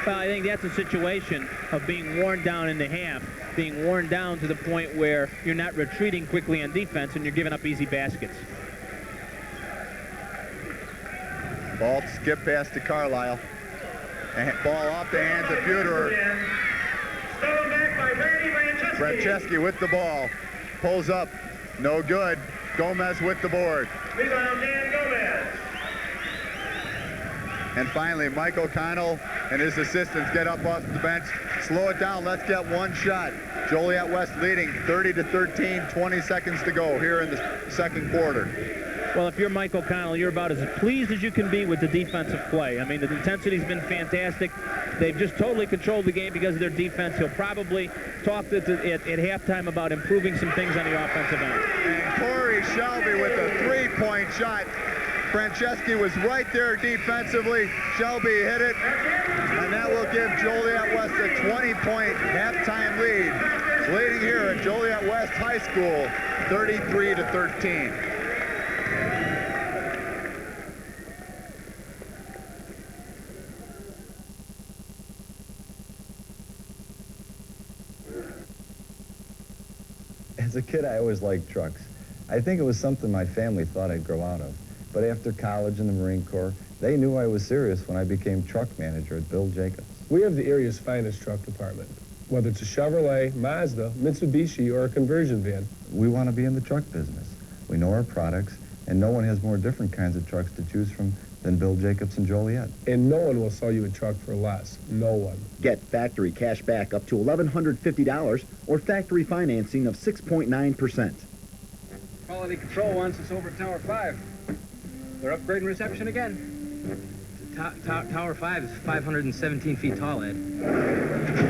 Well, I think that's a situation of being worn down in the half, being worn down to the point where you're not retreating quickly on defense and you're giving up easy baskets. Baltz skip pass to Carlisle. And ball off the hands of Puterer. Franceschi with the ball. Pulls up. No good. Gomez with the board. And finally, Mike O'Connell and his assistants get up off the bench. Slow it down. Let's get one shot. Joliet West leading 30-13, 20 seconds to go here in the second quarter. Well, if you're Mike O'Connell, you're about as pleased as you can be with the defensive play. I mean, the intensity's been fantastic. They've just totally controlled the game because of their defense. He'll probably talk at halftime about improving some things on the offensive end. And Corey Shelby with a three-point shot. Franceschi was right there defensively. Shelby hit it, and that will give Joliet West a 20-point halftime lead. Leading here at Joliet West High School, 33-13. a kid, I always liked trucks. I think it was something my family thought I'd grow out of. But after college and the Marine Corps, they knew I was serious when I became truck manager at Bill Jacobs. We have the area's finest truck department. Whether it's a Chevrolet, Mazda, Mitsubishi, or a conversion van. We want to be in the truck business. We know our products, and no one has more different kinds of trucks to choose from than Bill Jacobs and Joliet. And no one will sell you a truck for less. No one. Get factory cash back up to $1,150 or factory financing of 6.9%. Quality Control wants us over at Tower 5. They're upgrading reception again. Tower 5 is 517 feet tall, Ed.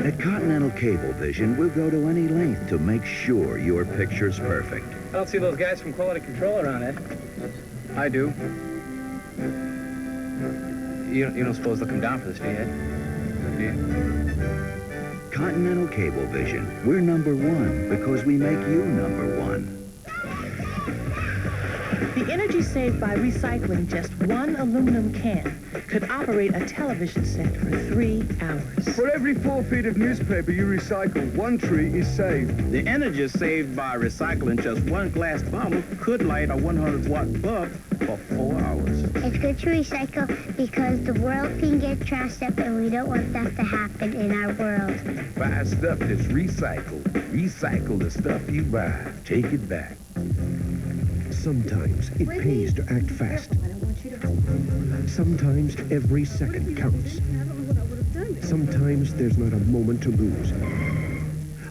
At Continental Cablevision, we'll go to any length to make sure your picture's perfect. I don't see those guys from Quality Control around, Ed. I do. You don't suppose they'll come down for this fee, Ed? Do you? Continental Cablevision, we're #1 because we make you #1. The energy saved by recycling just one aluminum can could operate a television set for 3 hours. For every 4 feet of newspaper you recycle, 1 tree is saved. The energy saved by recycling just 1 glass bottle could light a 100-watt bulb for 4 hours. It's good to recycle because the world can get trashed up and we don't want that to happen in our world. Buy stuff that's recycled. Recycle the stuff you buy. Take it back. Sometimes it pays to act fast. Sometimes every second counts. Sometimes there's not a moment to lose.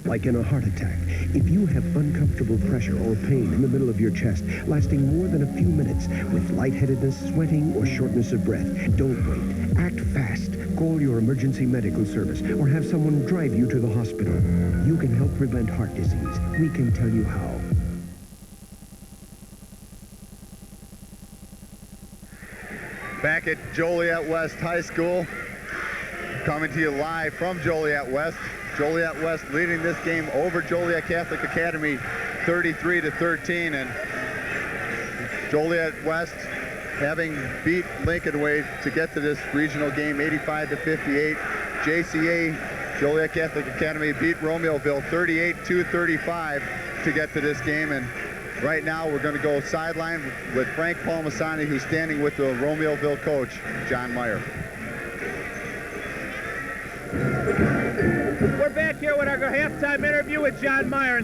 Like in a heart attack, if you have uncomfortable pressure or pain in the middle of your chest, lasting more than a few minutes, with lightheadedness, sweating, or shortness of breath, don't wait. Act fast. Call your emergency medical service or have someone drive you to the hospital. You can help prevent heart disease. We can tell you how. Back at Joliet West High School, coming to you live from Joliet West. Joliet West leading this game over Joliet Catholic Academy 33-13, and Joliet West having beat Lincoln Way to get to this regional game 85-58. JCA, Joliet Catholic Academy, beat Romeoville 38-35 to get to this game, and right now we're going to go sideline with Frank Palmasani, who's standing with the Romeoville coach, John Meyer. We're back here with our halftime interview with John Meyer.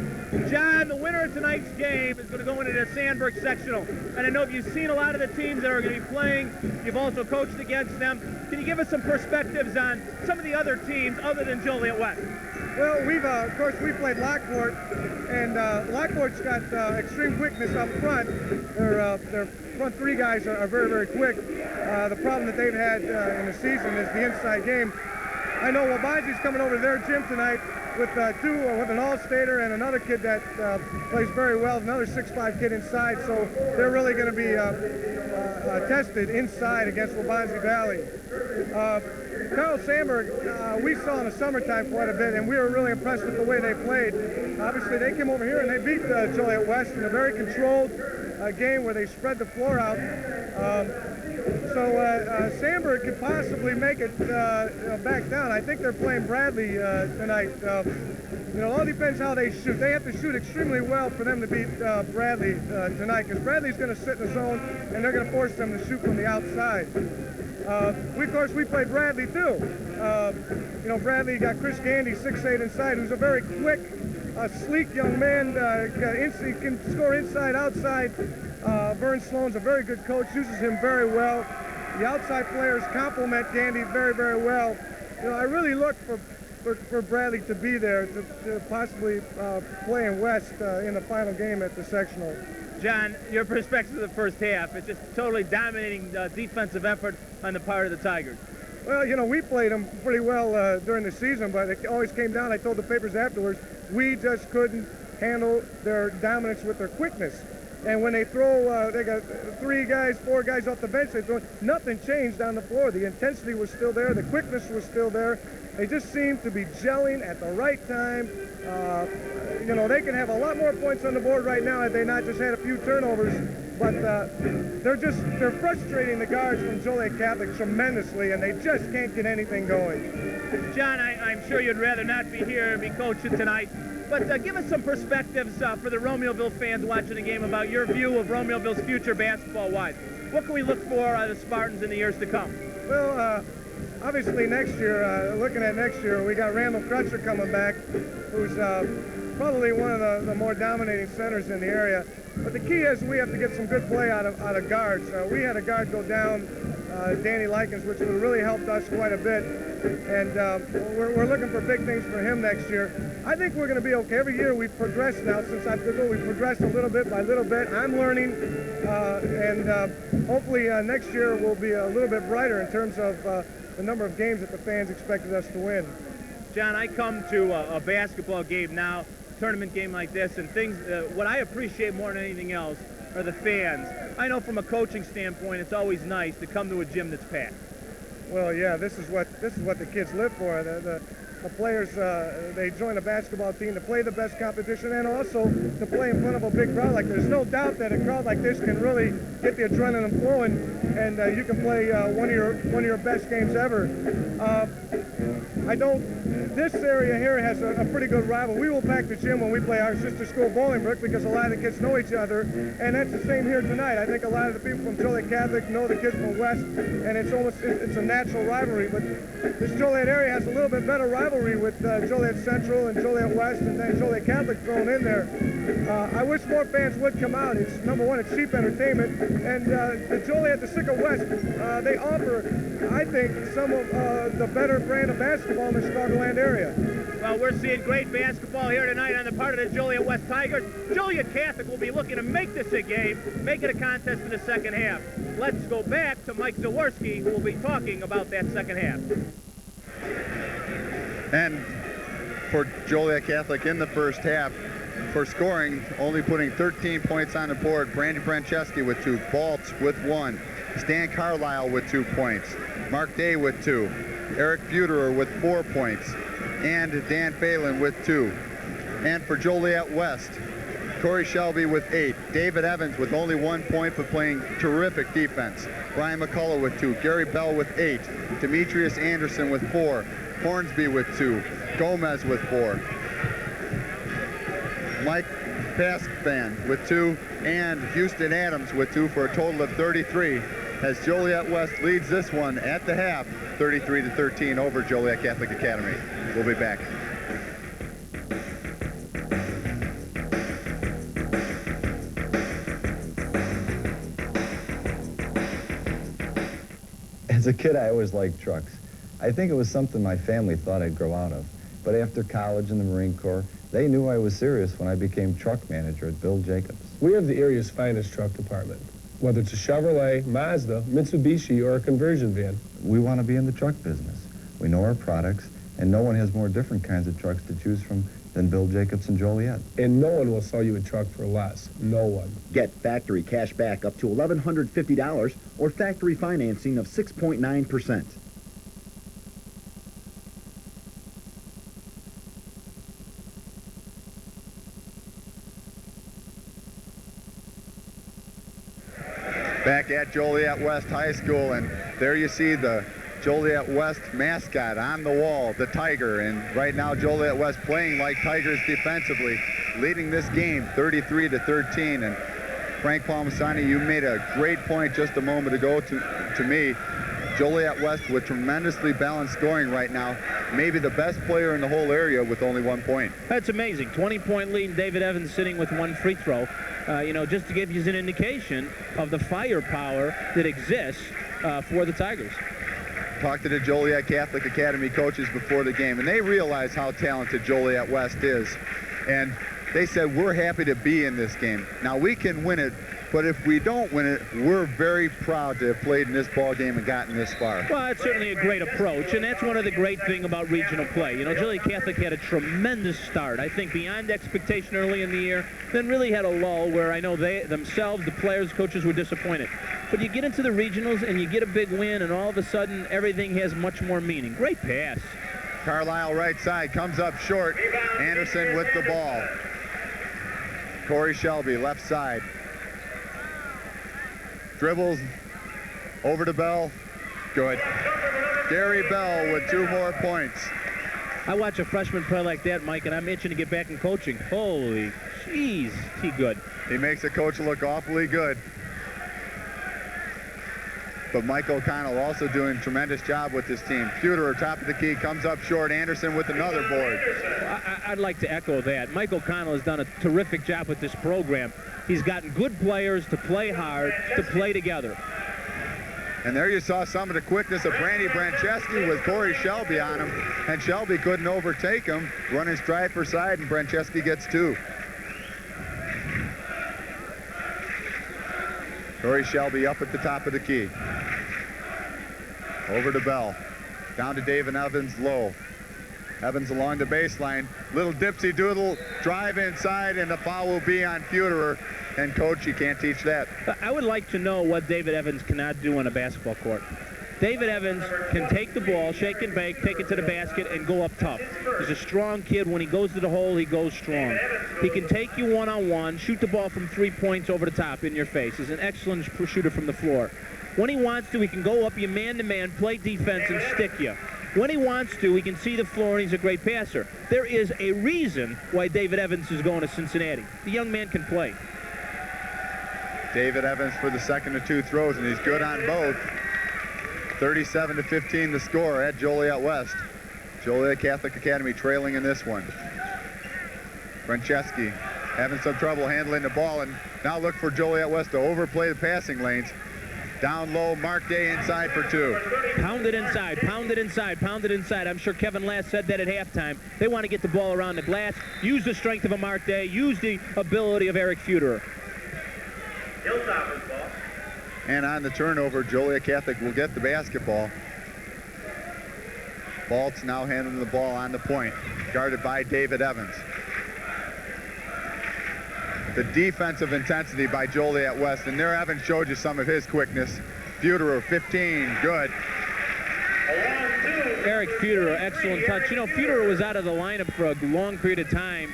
John, the winner of tonight's game is going to go into the Sandburg sectional. And I know you've seen a lot of the teams that are going to be playing. You've also coached against them. Can you give us some perspectives on some of the other teams other than Joliet West? Well, of course, we played Lockport, and Lockport's got extreme quickness up front. Their front 3 guys are very, very quick. The problem that they've had in the season is the inside game. I know Wabanji's coming over to their gym tonight with with an All-Stater and another kid that plays very well, another 6'5" kid inside, so they're really going to be tested inside against Wabanji Valley. Carl Sandburg, we saw in the summertime quite a bit, and we were really impressed with the way they played. Obviously, they came over here and they beat Joliet West in a very controlled game where they spread the floor out. So Sandburg could possibly make it back down. I think they're playing Bradley tonight. It all depends how they shoot. They have to shoot extremely well for them to beat Bradley tonight, because Bradley's going to sit in the zone, and they're going to force them to shoot from the outside. Of course, we played Bradley, too. Bradley got Chris Gandy, 6'8" inside, who's a very quick, sleek young man. He can score inside, outside. Vern Sloan's a very good coach, uses him very well. The outside players complement Gandy very, very well. I really look for Bradley to be there to possibly play in West in the final game at the sectional. John, your perspective of the first half, it's just totally dominating defensive effort on the part of the Tigers. Well, we played them pretty well during the season, but it always came down, I told the papers afterwards, we just couldn't handle their dominance with their quickness. And when they throw, they got 3 guys, 4 guys off the bench, they throw, nothing changed on the floor. The intensity was still there, the quickness was still there. They just seemed to be gelling at the right time. They can have a lot more points on the board right now had they not just had a few turnovers. But they're frustrating the guards from Joliet Catholic tremendously, and they just can't get anything going. John, I'm sure you'd rather not be here and be coaching tonight. But give us some perspectives for the Romeoville fans watching the game about your view of Romeoville's future basketball-wise. What can we look for out of the Spartans in the years to come? Well, obviously next year, looking at next year, we got Randall Crutcher coming back, who's probably one of the more dominating centers in the area. But the key is we have to get some good play out of guards. We had a guard go down, Danny Likens, which would have really helped us quite a bit. And we're looking for big things for him next year. I think we're going to be okay. Every year we've progressed now. Since I've been, we've progressed a little bit by little bit. I'm learning, and hopefully next year will be a little bit brighter in terms of the number of games that the fans expected us to win. John, I come to a basketball game now, tournament game like this, and things, what I appreciate more than anything else are the fans. I know from a coaching standpoint, it's always nice to come to a gym that's packed. Well, yeah, this is what the kids live for. The players, they join a basketball team to play the best competition and also to play in front of a big crowd. Like, there's no doubt that a crowd like this can really get the adrenaline flowing, and you can play one of your best games ever. This area here has a pretty good rival. We will pack the gym when we play our sister school, Bolingbrook, because a lot of the kids know each other, and that's the same here tonight. I think a lot of the people from Joliet Catholic know the kids from West, and it's a natural rivalry. But this Joliet area has a little bit better rivalry with Joliet Central and Joliet West, and then Joliet Catholic thrown in there. I wish more fans would come out. It's number one, it's cheap entertainment, and the Joliet, the Sitka West, they offer, I think, some of the better brand of basketball in the Chicagoland area. Well, we're seeing great basketball here tonight on the part of the Joliet West Tigers. Joliet Catholic will be looking to make this a game, make it a contest in the second half. Let's go back to Mike Zaworski, who will be talking about that second half. And for Joliet Catholic in the first half, for scoring, only putting 13 points on the board, Brandy Franceschi with 2, Baltz with 1, Stan Carlisle with 2 points, Mark Day with 2, Eric Buterer with 4 points, and Dan Phelan with 2. And for Joliet West, Corey Shelby with 8, David Evans with only 1 point but playing terrific defense, Brian McCullough with 2, Gary Bell with 8, Demetrius Anderson with 4, Hornsby with 2, Gomez with 4, Mike Paskvan with 2, and Houston Adams with 2 for a total of 33, as Joliet West leads this one at the half, 33-13 over Joliet Catholic Academy. We'll be back. As a kid, I always liked trucks. I think it was something my family thought I'd grow out of. But after college and the Marine Corps, they knew I was serious when I became truck manager at Bill Jacobs. We have the area's finest truck department. Whether it's a Chevrolet, Mazda, Mitsubishi, or a conversion van. We want to be in the truck business. We know our products, and no one has more different kinds of trucks to choose from than Bill Jacobs and Joliet. And no one will sell you a truck for less. No one. Get factory cash back up to $1,150 or factory financing of 6.9%. Back at Joliet West High School, and there you see the Joliet West mascot on the wall, the Tiger, and right now Joliet West playing like Tigers defensively, leading this game 33-13. And Frank Palmisani, you made a great point just a moment ago to me. Joliet West with tremendously balanced scoring right now, maybe the best player in the whole area with only 1 point. That's amazing. 20-point lead, and David Evans sitting with 1 free throw. You know, just to give you an indication of the firepower that exists for the Tigers. Talked to the Joliet Catholic Academy coaches before the game, and they realize how talented Joliet West is. And they said, we're happy to be in this game. Now, we can win it, but if we don't win it, we're very proud to have played in this ball game and gotten this far. Well, that's certainly a great approach, and that's one of the great things about regional play. You know, Joliet Catholic had a tremendous start, I think beyond expectation early in the year, then really had a lull where I know they themselves, the players, coaches, were disappointed. But you get into the regionals and you get a big win, and all of a sudden everything has much more meaning. Great pass. Carlisle right side comes up short. Anderson with the ball. Corey Shelby left side. Dribbles over to Bell. Good. Gary Bell with 2 more points. I watch a freshman play like that, Mike, and I'm itching to get back in coaching. Holy jeez, he good. He makes the coach look awfully good. But Mike O'Connell also doing a tremendous job with this team. Futerer, top of the key, comes up short. Anderson with another board. I'd like to echo that. Mike O'Connell has done a terrific job with this program. He's gotten good players to play hard, to play together. And there you saw some of the quickness of Brandy Brancheski with Corey Shelby on him. And Shelby couldn't overtake him. Running stride for side, and Brancheski gets 2. Corey Shelby up at the top of the key. Over to Bell. Down to David Evans low. Evans along the baseline. Little dipsy doodle drive inside, and the foul will be on Futerer. And coach, you can't teach that. I would like to know what David Evans cannot do on a basketball court. David Evans can take the ball, shake and bake, take it to the basket, and go up tough. He's a strong kid. When he goes to the hole, he goes strong. He can take you one-on-one, shoot the ball from 3 points over the top in your face. He's an excellent shooter from the floor. When he wants to, he can go up you man-to-man, play defense, and stick you. When he wants to, he can see the floor, and he's a great passer. There is a reason why David Evans is going to Cincinnati. The young man can play. David Evans for the second of 2 throws, and he's good on both. 37-15 the score at Joliet West. Joliet Catholic Academy trailing in this one. Brancheski having some trouble handling the ball, and now look for Joliet West to overplay the passing lanes. Down low, Mark Day inside for 2. Pound it inside, pound it inside, pound it inside. I'm sure Kevin Last said that at halftime. They want to get the ball around the glass, use the strength of a Mark Day, use the ability of Eric Futerer. And on the turnover, Joliet Catholic will get the basketball. Baltz now handling the ball on the point, guarded by David Evans. The defensive intensity by Joliet West, and there Evans showed you some of his quickness. Futerer, 15, good. Eric Futerer, excellent touch. You know, Futerer was out of the lineup for a long period of time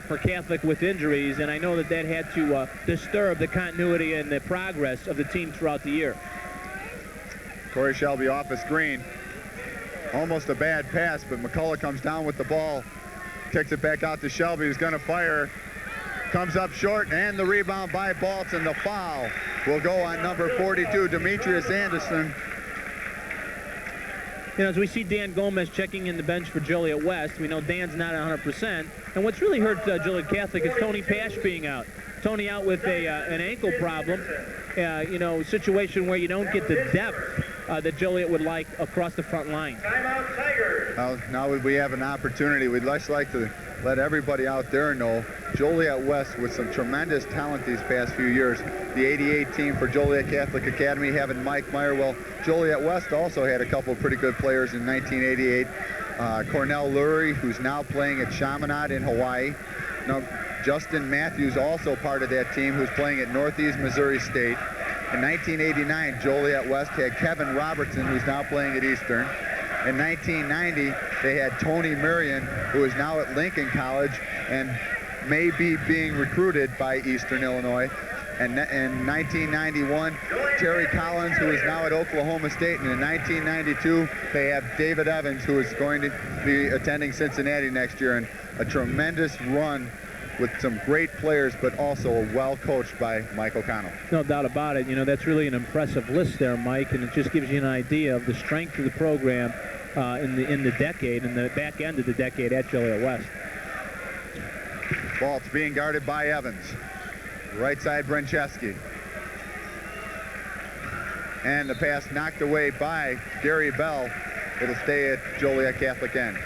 for Catholic with injuries, and I know that that had to disturb the continuity and the progress of the team throughout the year. Corey Shelby off a screen. Almost a bad pass, but McCullough comes down with the ball, kicks it back out to Shelby, who's going to fire. Comes up short, and the rebound by Baltz, and the foul will go on number 42, Demetrius Anderson. You know, as we see Dan Gomez checking in the bench for Joliet West, we know Dan's not 100%. And what's really hurt Joliet Catholic is Tony Pash being out. Tony out with an ankle problem, you know, situation where you don't get the depth that Joliet would like across the front line. Now we have an opportunity. We'd just like to let everybody out there know Joliet West with some tremendous talent these past few years. The 88 team for Joliet Catholic Academy having Mike Meyer. Well, Joliet West also had a couple of pretty good players in 1988. Cornell Lurie, who's now playing at Chaminade in Hawaii. Now, Justin Matthews, also part of that team, who's playing at Northeast Missouri State. In 1989, Joliet West had Kevin Robertson, who's now playing at Eastern. In 1990, they had Tony Marion, who is now at Lincoln College and may be being recruited by Eastern Illinois. And in 1991, Terry Collins, who is now at Oklahoma State. And in 1992, they have David Evans, who is going to be attending Cincinnati next year. And a tremendous run with some great players, but also well coached by Mike O'Connell. No doubt about it. You know, that's really an impressive list there, Mike, and it just gives you an idea of the strength of the program in the decade, in the back end of the decade at Joliet West. Baltz being guarded by Evans. Right side, Brancheski. And the pass knocked away by Gary Bell. It'll stay at Joliet Catholic end.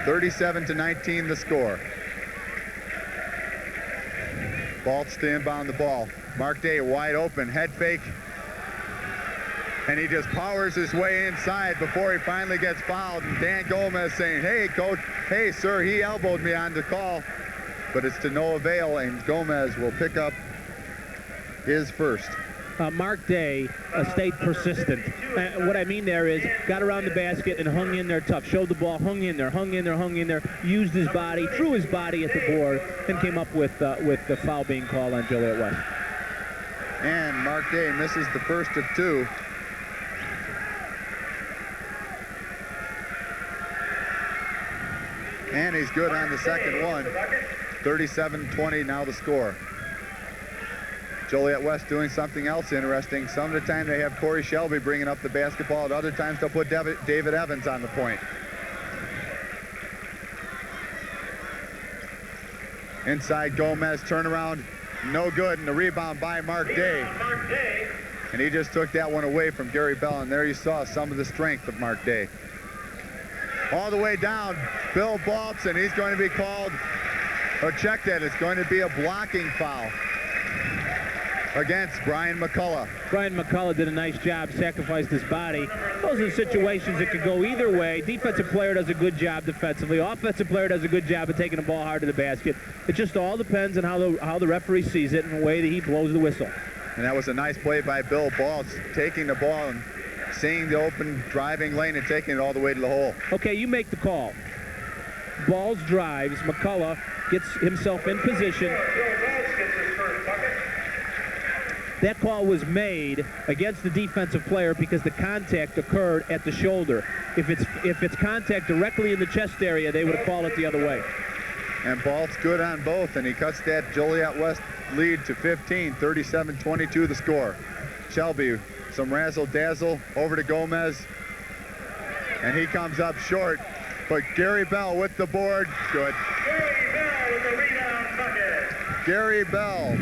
37-19 the score. Baltz to inbound the ball. Mark Day wide open, head fake. And he just powers his way inside before he finally gets fouled. And Dan Gomez saying, hey, coach, hey, sir, he elbowed me on the call. But it's to no avail, and Gomez will pick up his first. Mark Day stayed persistent. What I mean there is got around the basket and hung in there tough. Showed the ball, hung in there, used his body, threw his body at the board, and came up with the foul being called on Joliet West. And Mark Day misses the first of 2. And he's good on the second one. 37-20 now the score. Joliet West doing something else interesting. Some of the time they have Corey Shelby bringing up the basketball. At other times they'll put David Evans on the point. Inside Gomez, turnaround, no good, and the rebound by Mark Day. And he just took that one away from Gary Bell, and there you saw some of the strength of Mark Day. All the way down, Bill Baltz, and he's going to be called, or check that, it's going to be a blocking foul against Brian McCullough. Brian McCullough did a nice job, sacrificed his body. Those are situations that could go either way. Defensive player does a good job defensively. Offensive player does a good job of taking the ball hard to the basket. It just all depends on how the referee sees it and the way that he blows the whistle. And that was a nice play by Bill Baltz, taking the ball and seeing the open driving lane and taking it all the way to the hole. Okay, you make the call. Balls drives. McCullough gets himself in position. That call was made against the defensive player because the contact occurred at the shoulder. If it's contact directly in the chest area, they would have called it the other way. And Baltz good on both, and he cuts that Joliet West lead to 15, 37-22 the score. Shelby, some razzle-dazzle over to Gomez, and he comes up short, but Gary Bell with the board, good. Gary Bell with the rebound bucket. Gary Bell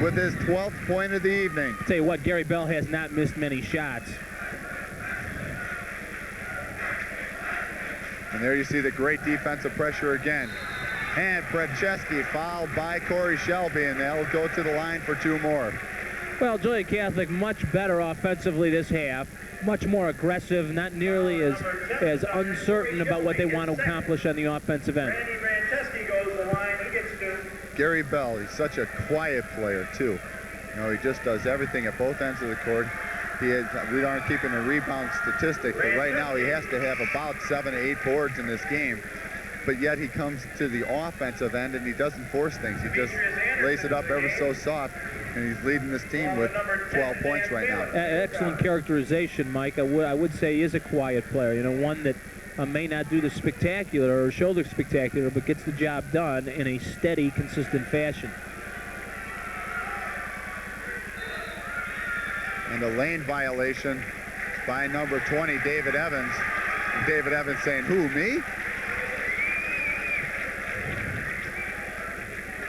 with his 12th point of the evening. I'll tell you what, Gary Bell has not missed many shots. And there you see the great defensive pressure again. And Franceschi fouled by Corey Shelby, and they'll go to the line for two more. Well, Joliet Catholic much better offensively this half, much more aggressive, not nearly as uncertain about what they want to accomplish on the offensive end. Gary Bell, he's such a quiet player too. You know, he just does everything at both ends of the court. We aren't keeping a rebound statistic, but right now he has to have about 7 to 8 boards in this game. But yet he comes to the offensive end and he doesn't force things. He just lays it up ever so soft, and he's leading this team with 12 points right now. Excellent characterization, Mike. I would say he is a quiet player. You know, one that may not do the spectacular or shoulder spectacular, but gets the job done in a steady, consistent fashion. And a lane violation by number 20, David Evans. And David Evans saying, who, me?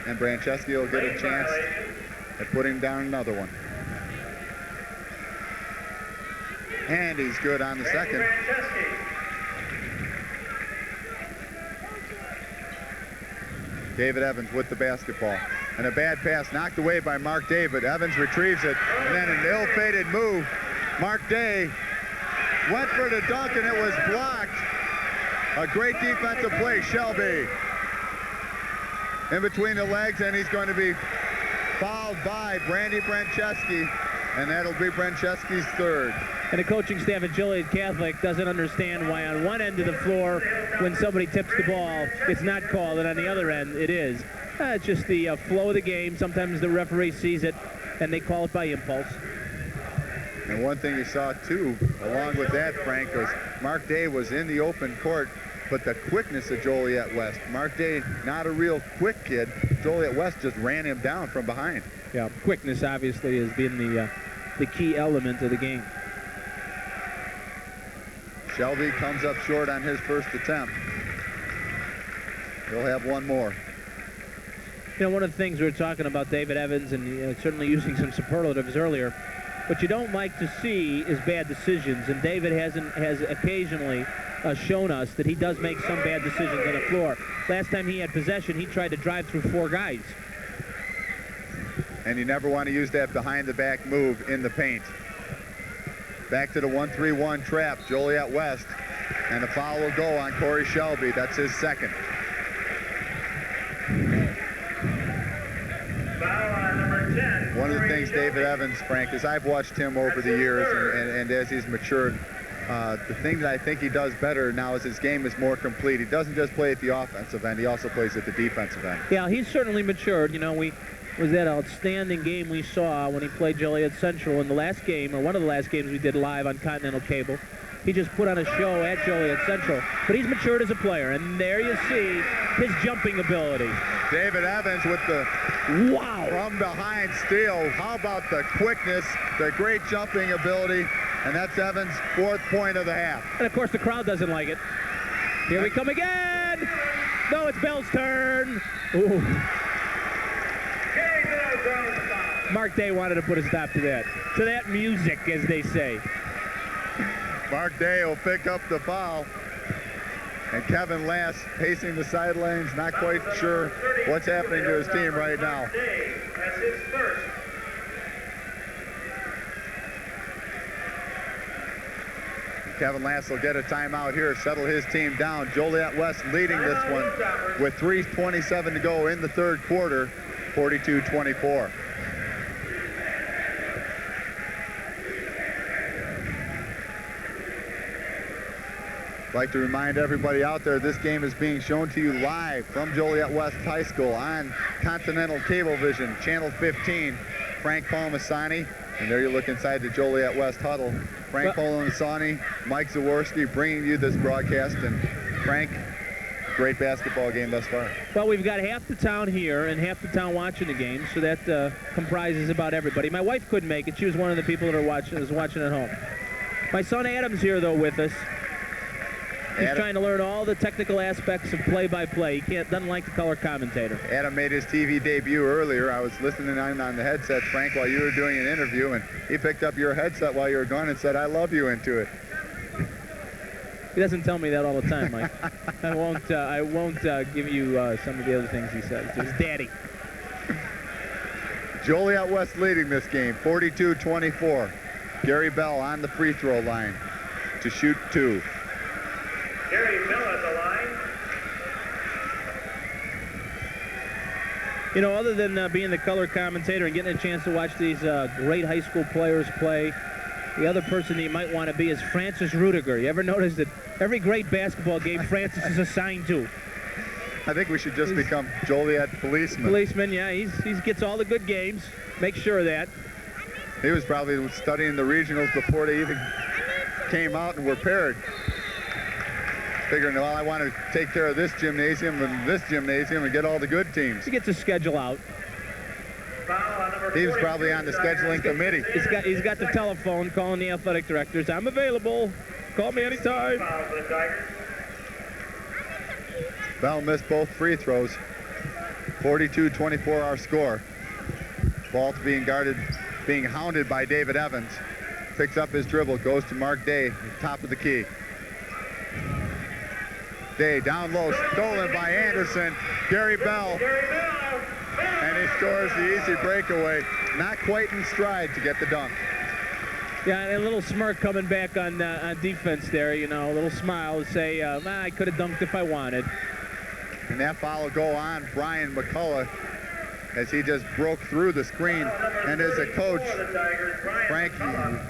And Brancheski will get a chance at putting down another one. And he's good on the second. David Evans with the basketball. And a bad pass knocked away by Mark Day, but Evans retrieves it. And then an ill-fated move. Mark Day went for the dunk, and it was blocked. A great defensive play, Shelby. In between the legs, and he's going to be fouled by Brandy Brancheski, and that'll be Brancheski's third. And the coaching staff at Joliet Catholic doesn't understand why on one end of the floor, when somebody tips the ball, it's not called, and on the other end, it is. It's just the flow of the game. Sometimes the referee sees it, and they call it by impulse. And one thing you saw, too, along with that, Frank, was Mark Day was in the open court, but the quickness of Joliet West. Mark Day, not a real quick kid. Joliet West just ran him down from behind. Yeah, quickness obviously has been the key element of the game. Shelby comes up short on his first attempt. He'll have one more. You know, one of the things we were talking about David Evans, and certainly using some superlatives earlier, what you don't like to see is bad decisions, and David has occasionally shown us that he does make some bad decisions on the floor. Last time he had possession, he tried to drive through 4 guys. And you never want to use that behind-the-back move in the paint. Back to the 1-3-1 trap, Joliet West. And the foul will go on Corey Shelby. That's his second. One of the things David Evans, Frank, is I've watched him over the years, and as he's matured, the thing that I think he does better now is his game is more complete. He doesn't just play at the offensive end, he also plays at the defensive end. Yeah, he's certainly matured. You know, was that outstanding game we saw when he played Joliet Central in the last game, or one of the last games we did live on Continental Cable. he just put on a show at Joliet Central. But he's matured as a player, and there you see his jumping ability. David Evans with the from behind steal. How about the quickness, the great jumping ability, and that's Evans' 4th point of the half. And of course the crowd doesn't like it. Here we come again. No, it's Bell's turn. Ooh. Mark Day wanted to put a stop to that. To that music, as they say. Mark Day will pick up the foul. And Kevin Lass pacing the sidelines, not quite sure what's happening to his team right now. That's his first. Kevin Lass will get a timeout here, settle his team down. Joliet West leading this one with 3:27 to go in the 3rd quarter, 42-24. I'd like to remind everybody out there, this game is being shown to you live from Joliet West High School on Continental Cablevision, Channel 15. Frank Palmasani, and there you look inside the Joliet West huddle. Frank Palmasani, Mike Zaworski bringing you this broadcast. And Frank, great basketball game thus far. Well, we've got half the town here and half the town watching the game, so that comprises about everybody. My wife couldn't make it. She was one of the people that was watching at home. My son Adam's here, though, with us. He's trying to learn all the technical aspects of play-by-play. He doesn't like the color commentator. Adam made his TV debut earlier. I was listening on the headset, Frank, while you were doing an interview, and he picked up your headset while you were gone and said, "I love you" into it. He doesn't tell me that all the time, Mike. I won't give you some of the other things he says. It's Daddy. Joliet West leading this game, 42-24. Gary Bell on the free throw line to shoot 2. Gary Bell at the line. You know, other than being the color commentator and getting a chance to watch these great high school players play, the other person that you might want to be is Francis Rudiger. You ever notice that every great basketball game Francis is assigned to? I think we should just become Joliet policemen. Policeman, yeah. He gets all the good games. Make sure of that. He was probably studying the regionals before they even came out and were paired. Figuring, well, I want to take care of this gymnasium and get all the good teams. He gets a schedule out. He was probably on the scheduling committee. He's got the telephone calling the athletic directors. I'm available. Call me anytime. Bell missed both free throws. 42-24 our score. Ball being hounded by David Evans. Picks up his dribble, goes to Mark Day, top of the key. Day down low, stolen by Anderson. Gary Bell. And he scores the easy breakaway. Not quite in stride to get the dunk. Yeah, and a little smirk coming back on defense there, you know, a little smile to say, I could have dunked if I wanted. And that foul will go on Brian McCullough as he just broke through the screen. And as a coach, Frank,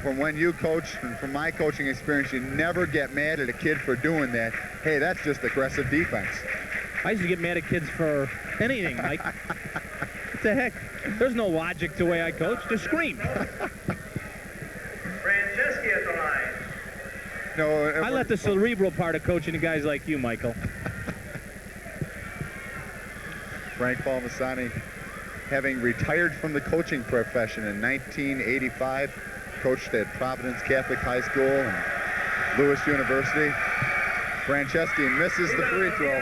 from when you coach and from my coaching experience, you never get mad at a kid for doing that. Hey, that's just aggressive defense. I used to get mad at kids for anything, Mike. What the heck? There's no logic to the way I coach. Just scream. Franceschi at the line. No, I let the cerebral part of coaching to guys like you, Michael. Frank Palmasani, having retired from the coaching profession in 1985, coached at Providence Catholic High School and Lewis University. Franceschi misses the free throw.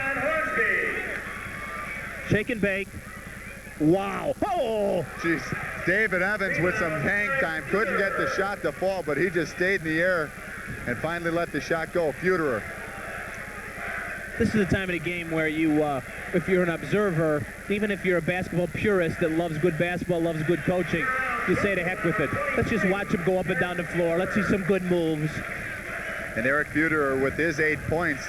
Shake and bake. Wow. Oh! Jeez. David Evans with some hang time. Couldn't get the shot to fall, but he just stayed in the air and finally let the shot go. Futerer. This is the time of the game where you, if you're an observer, even if you're a basketball purist that loves good basketball, loves good coaching, you say to heck with it. Let's just watch him go up and down the floor. Let's see some good moves. And Eric Futerer with his 8 points,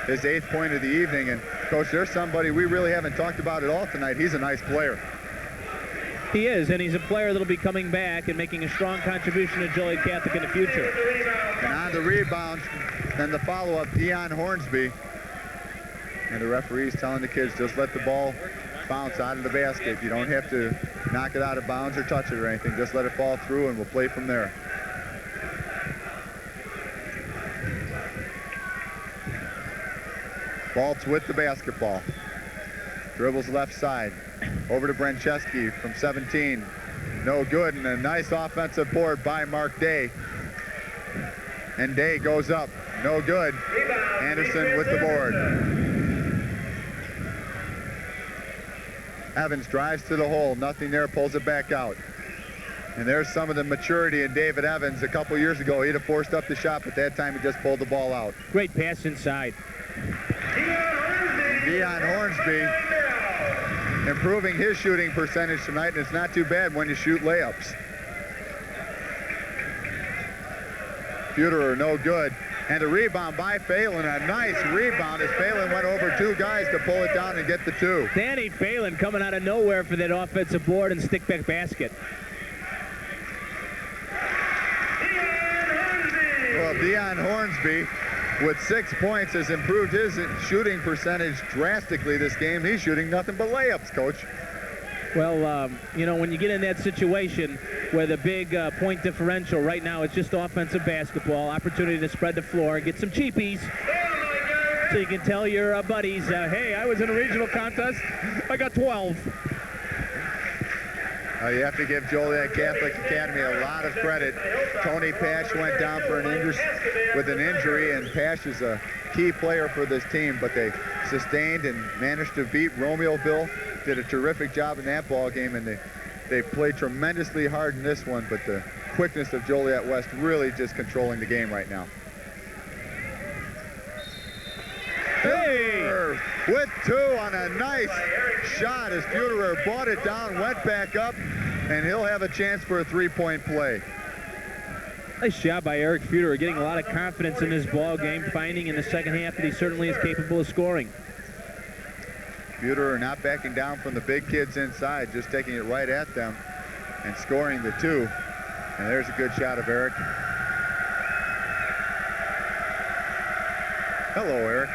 his 8th point of the evening. And, Coach, there's somebody we really haven't talked about at all tonight. He's a nice player. He is, and he's a player that'll be coming back and making a strong contribution to Joliet Catholic in the future. And on the rebound, and the follow-up, Dion Hornsby. And the referee's telling the kids, just let the ball bounce out of the basket. You don't have to knock it out of bounds or touch it or anything. Just let it fall through, and we'll play from there. Baltz with the basketball. Dribbles left side. Over to Brancheski from 17. No good, and a nice offensive board by Mark Day. And Day goes up. No good. Anderson with the board. Evans drives to the hole. Nothing there, pulls it back out. And there's some of the maturity in David Evans. A couple years ago, he'd have forced up the shot, but that time he just pulled the ball out. Great pass inside. Dion Hornsby improving his shooting percentage tonight, and it's not too bad when you shoot layups. Buterer, no good. And a rebound by Phelan. A nice rebound as Phelan went over two guys to pull it down and get the two. Danny Phelan coming out of nowhere for that offensive board and stick-back basket. Well, Dion Hornsby with 6 points has improved his shooting percentage drastically this game. He's shooting nothing but layups, Coach. Well, you know, when you get in that situation where the big point differential right now is just offensive basketball, opportunity to spread the floor, get some cheapies, so you can tell your buddies, hey, I was in a regional contest, I got 12. You have to give Joliet Catholic Academy a lot of credit. Tony Pash went down for with an injury, and Pash is a key player for this team, but they sustained and managed to beat Romeoville. Did a terrific job in that ball game, and they played tremendously hard in this one, but the quickness of Joliet West really just controlling the game right now. Buterer with two on a nice shot as Buterer brought it down, went back up, and he'll have a chance for a three-point play. Nice job by Eric Buterer, getting a lot of confidence in this ball game, finding in the second half that he certainly is capable of scoring. Buterer not backing down from the big kids inside, just taking it right at them and scoring the two. And there's a good shot of Eric. Hello, Eric.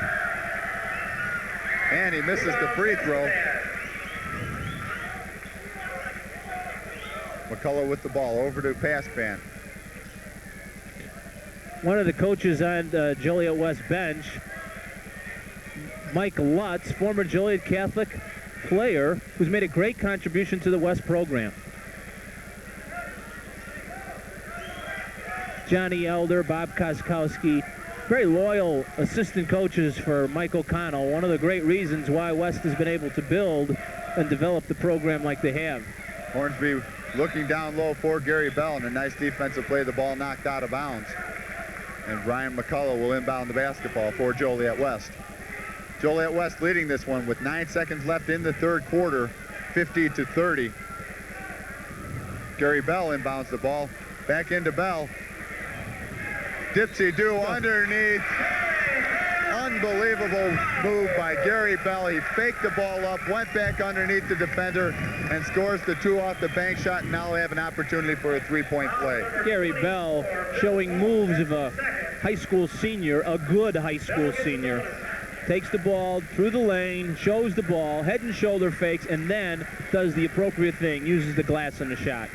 And he misses the free throw. McCullough with the ball over to pass ban. One of the coaches on the Joliet West bench, Mike Lutz, former Joliet Catholic player who's made a great contribution to the West program. Johnny Elder, Bob Koskowski, very loyal assistant coaches for Mike O'Connell. One of the great reasons why West has been able to build and develop the program like they have. Hornsby looking down low for Gary Bell, and a nice defensive play. The ball knocked out of bounds. And Brian McCullough will inbound the basketball for Joliet West. Joliet West leading this one with 9 seconds left in the third quarter, 50-30. Gary Bell inbounds the ball. Back into Bell. Dipsy-do underneath. Unbelievable move by Gary Bell. He faked the ball up, went back underneath the defender, and scores the two off the bank shot, and now they have an opportunity for a three-point play. Gary Bell showing moves of a high school senior, a good high school senior. Takes the ball through the lane, shows the ball, head and shoulder fakes, and then does the appropriate thing, uses the glass in the shot.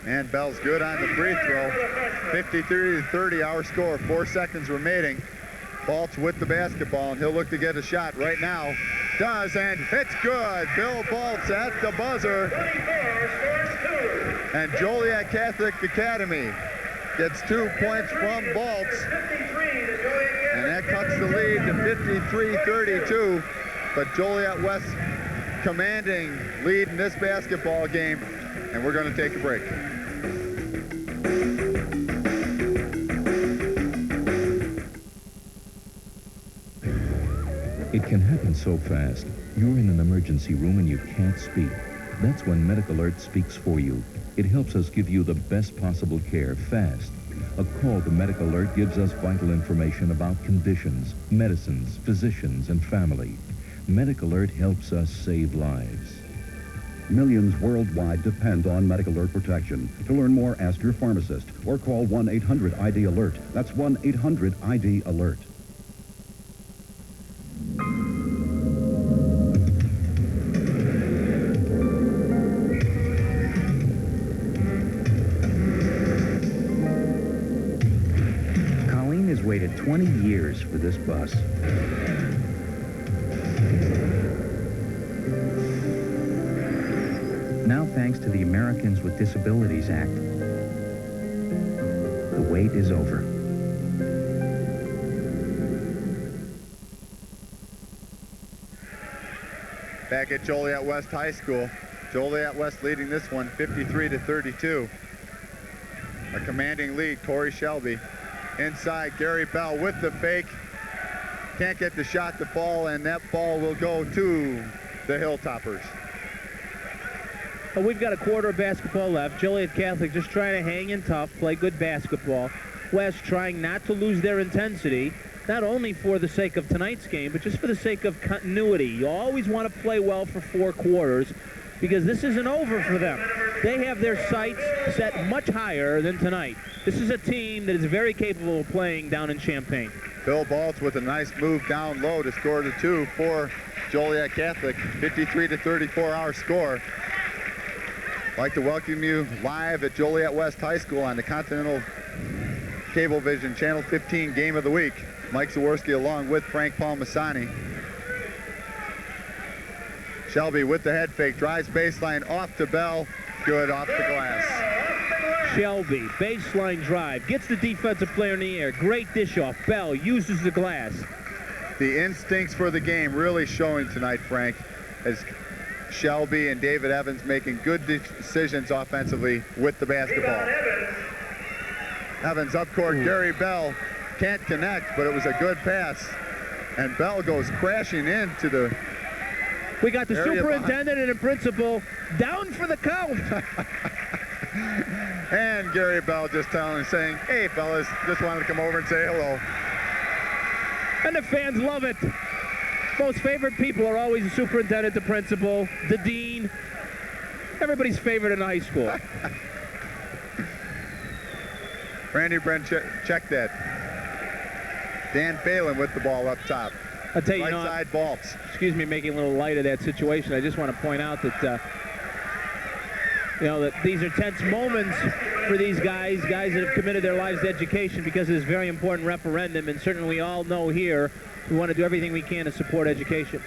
And Bell's good on the free throw. 53-30 our score, 4 seconds remaining. Baltz with the basketball, and he'll look to get a shot right now. Does, and it's good. Bill Baltz at the buzzer. And Joliet Catholic Academy gets 2 points from Baltz. And that cuts the lead to 53-32. But Joliet West commanding lead in this basketball game. And we're going to take a break. It can happen so fast. You're in an emergency room and you can't speak. That's when Medical Alert speaks for you. It helps us give you the best possible care fast. A call to Medical Alert gives us vital information about conditions, medicines, physicians, and family. Medical Alert helps us save lives. Millions worldwide depend on Medical Alert protection. To learn more, ask your pharmacist or call 1-800-ID-ALERT. That's 1-800-ID-ALERT. 20 years for this bus. Now, thanks to the Americans with Disabilities Act, the wait is over. Back at Joliet West High School, Joliet West leading this one 53-32. A commanding lead, Corey Shelby. Inside, Gary Bell with the fake. Can't get the shot to fall, and that ball will go to the Hilltoppers. Well, we've got a quarter of basketball left. Joliet Catholic just trying to hang in tough, play good basketball. West trying not to lose their intensity, not only for the sake of tonight's game, but just for the sake of continuity. You always want to play well for 4 quarters because this isn't over for them. They have their sights set much higher than tonight. This is a team that is very capable of playing down in Champaign. Bill Baltz with a nice move down low to score the 2 for Joliet Catholic. 53-34 our score. I'd like to welcome you live at Joliet West High School on the Continental Cablevision Channel 15 Game of the Week. Mike Zaworski along with Frank Palmasani. Shelby with the head fake, drives baseline off to Bell. Good off the glass. Shelby, baseline drive, gets the defensive player in the air. Great dish off. Bell uses the glass. The instincts for the game really showing tonight, Frank, as Shelby and David Evans making good decisions offensively with the basketball. Evans up court, Gary Bell can't connect, but it was a good pass. And Bell goes crashing into the We got the superintendent and the principal down for the count. And Gary Bell just saying, hey, fellas, just wanted to come over and say hello. And the fans love it. Most favorite people are always the superintendent, the principal, the dean. Everybody's favorite in high school. Randy Brent checked that. Dan Phelan with the ball up top. I'll tell you, right side Baltz. Excuse me, making a little light of that situation. I just want to point out that, that these are tense moments for these guys that have committed their lives to education because of this very important referendum, and certainly we all know here we want to do everything we can to support education.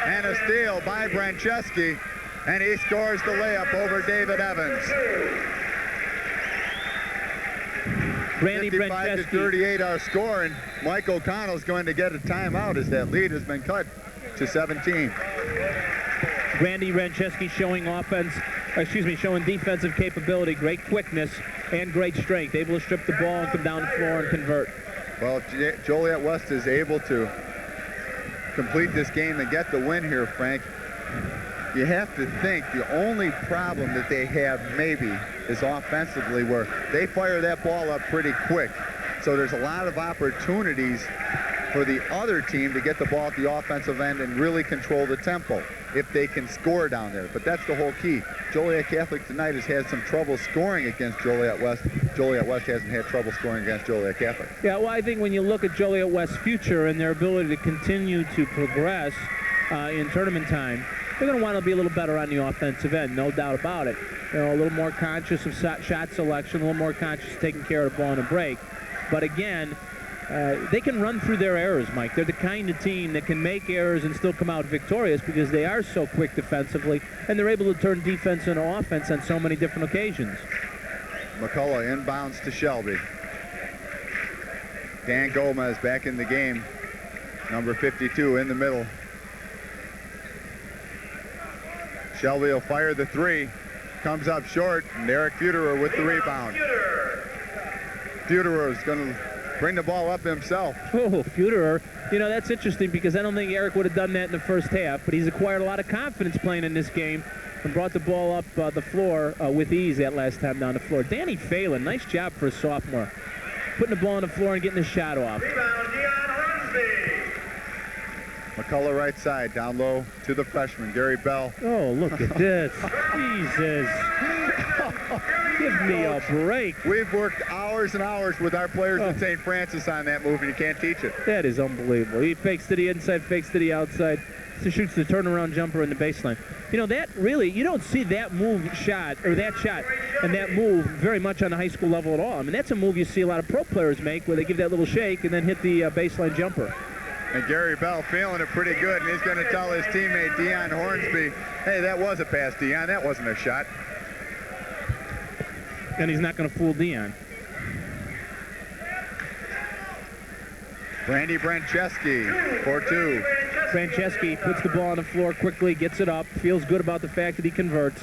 And a steal by Brancheski, and he scores the layup over David Evans. Randy 55-38 our score, and Mike O'Connell's going to get a timeout as that lead has been cut to 17. Randy Brancheski showing defensive capability, great quickness, and great strength, able to strip the ball and come down the floor and convert. Well, if Joliet West is able to complete this game and get the win here, Frank, you have to think the only problem that they have maybe is offensively, where they fire that ball up pretty quick. So there's a lot of opportunities for the other team to get the ball at the offensive end and really control the tempo if they can score down there. But that's the whole key. Joliet Catholic tonight has had some trouble scoring against Joliet West. Joliet West hasn't had trouble scoring against Joliet Catholic. Yeah, well, I think when you look at Joliet West's future and their ability to continue to progress in tournament time, they're going to want to be a little better on the offensive end, no doubt about it. A little more conscious of shot selection, a little more conscious of taking care of the ball in a break. But again, they can run through their errors, Mike. They're the kind of team that can make errors and still come out victorious because they are so quick defensively, and they're able to turn defense into offense on so many different occasions. McCullough inbounds to Shelby. Dan Gomez back in the game, number 52 in the middle. Shelby will fire the 3. Comes up short, and Eric Futerer with the rebound. Futerer is going to bring the ball up himself. Oh, Futerer. That's interesting because I don't think Eric would have done that in the first half, but he's acquired a lot of confidence playing in this game and brought the ball up the floor with ease that last time down the floor. Danny Phelan, nice job for a sophomore. Putting the ball on the floor and getting the shot off. McCullough right side, down low to the freshman, Gary Bell. Oh, look at this. Jesus. Give me a break. We've worked hours and hours with our players at St. Francis on that move, and you can't teach it. That is unbelievable. He fakes to the inside, fakes to the outside, shoots the turnaround jumper in the baseline. You know, that really, you don't see that shot and that move very much on the high school level at all. I mean, that's a move you see a lot of pro players make where they give that little shake and then hit the baseline jumper. And Gary Bell feeling it pretty good, and he's going to tell his teammate Dion Hornsby, hey, that was a pass, Dion. That wasn't a shot. And he's not going to fool Dion. Randy Brancheski, 4-2. Brancheski puts the ball on the floor quickly, gets it up, feels good about the fact that he converts.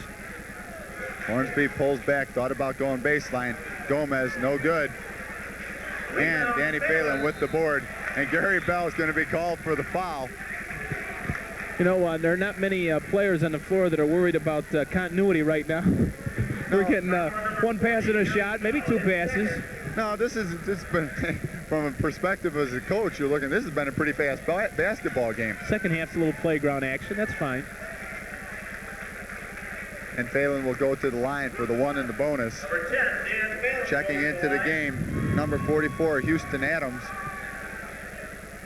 Hornsby pulls back, thought about going baseline. Gomez, no good. And Danny Phelan with the board. And Gary Bell is going to be called for the foul. You know, there are not many players on the floor that are worried about continuity right now. We're getting one pass and a shot, maybe two passes. No, this has been, from a perspective as a coach, you're looking, this has been a pretty fast basketball game. Second half's a little playground action, that's fine. And Phelan will go to the line for the one in the bonus. Checking into the game, number 44, Houston Adams.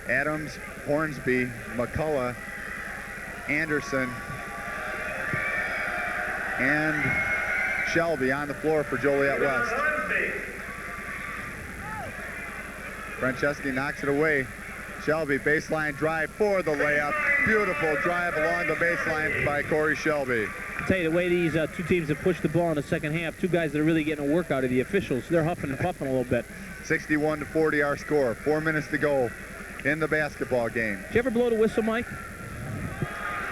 Adams, Hornsby, McCullough, Anderson, and Shelby on the floor for Joliet West. Brancheski knocks it away. Shelby, baseline drive for the layup. Beautiful drive along the baseline by Corey Shelby. I'll tell you, the way these two teams have pushed the ball in the second half, two guys that are really getting a work out of the officials, they're huffing and puffing a little bit. 61-40 our score. 4 minutes to go in the basketball game. Did you ever blow the whistle, Mike?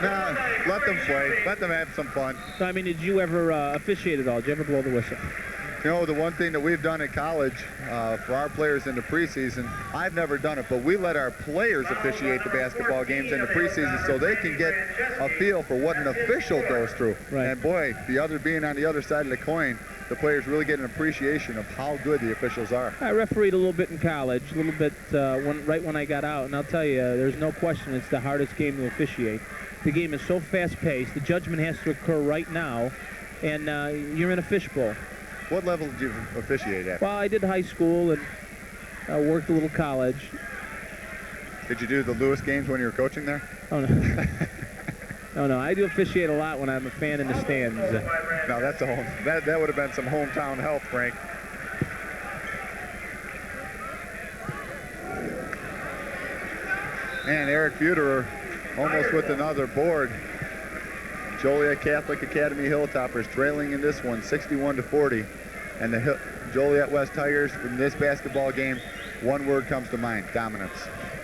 No, let them play. Let them have some fun. So, I mean, did you ever officiate at all? Did you ever blow the whistle? You know, the one thing that we've done in college for our players in the preseason, I've never done it, but we let our players officiate the basketball games in the preseason so they can get a feel for what an official goes through. Right. And boy, being on the other side of the coin, the players really get an appreciation of how good the officials are. I refereed a little bit in college, a little bit right when I got out, and I'll tell you, there's no question it's the hardest game to officiate. The game is so fast-paced, the judgment has to occur right now, and you're in a fishbowl. What level did you officiate at? Well, I did high school and worked a little college. Did you do the Lewis games when you were coaching there? Oh, no. No, I do officiate a lot when I'm a fan in the stands. No, that's that would have been some hometown help, Frank. And Eric Buterer almost with another board. Joliet Catholic Academy Hilltoppers trailing in this one, 61-40. And the Joliet West Tigers from this basketball game, one word comes to mind: dominance.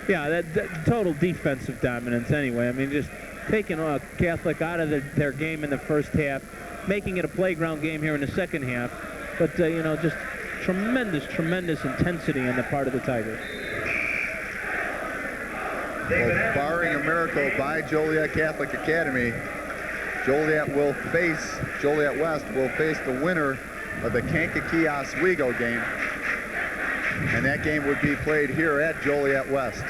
Yeah, that total defensive dominance anyway. I mean, just taking Catholic out of their game in the first half, making it a playground game here in the second half. But, you know, just tremendous intensity on the part of the Tigers. Well, barring a miracle by Joliet Catholic Academy, Joliet West will face the winner of the Kankakee Oswego game. And that game would be played here at Joliet West.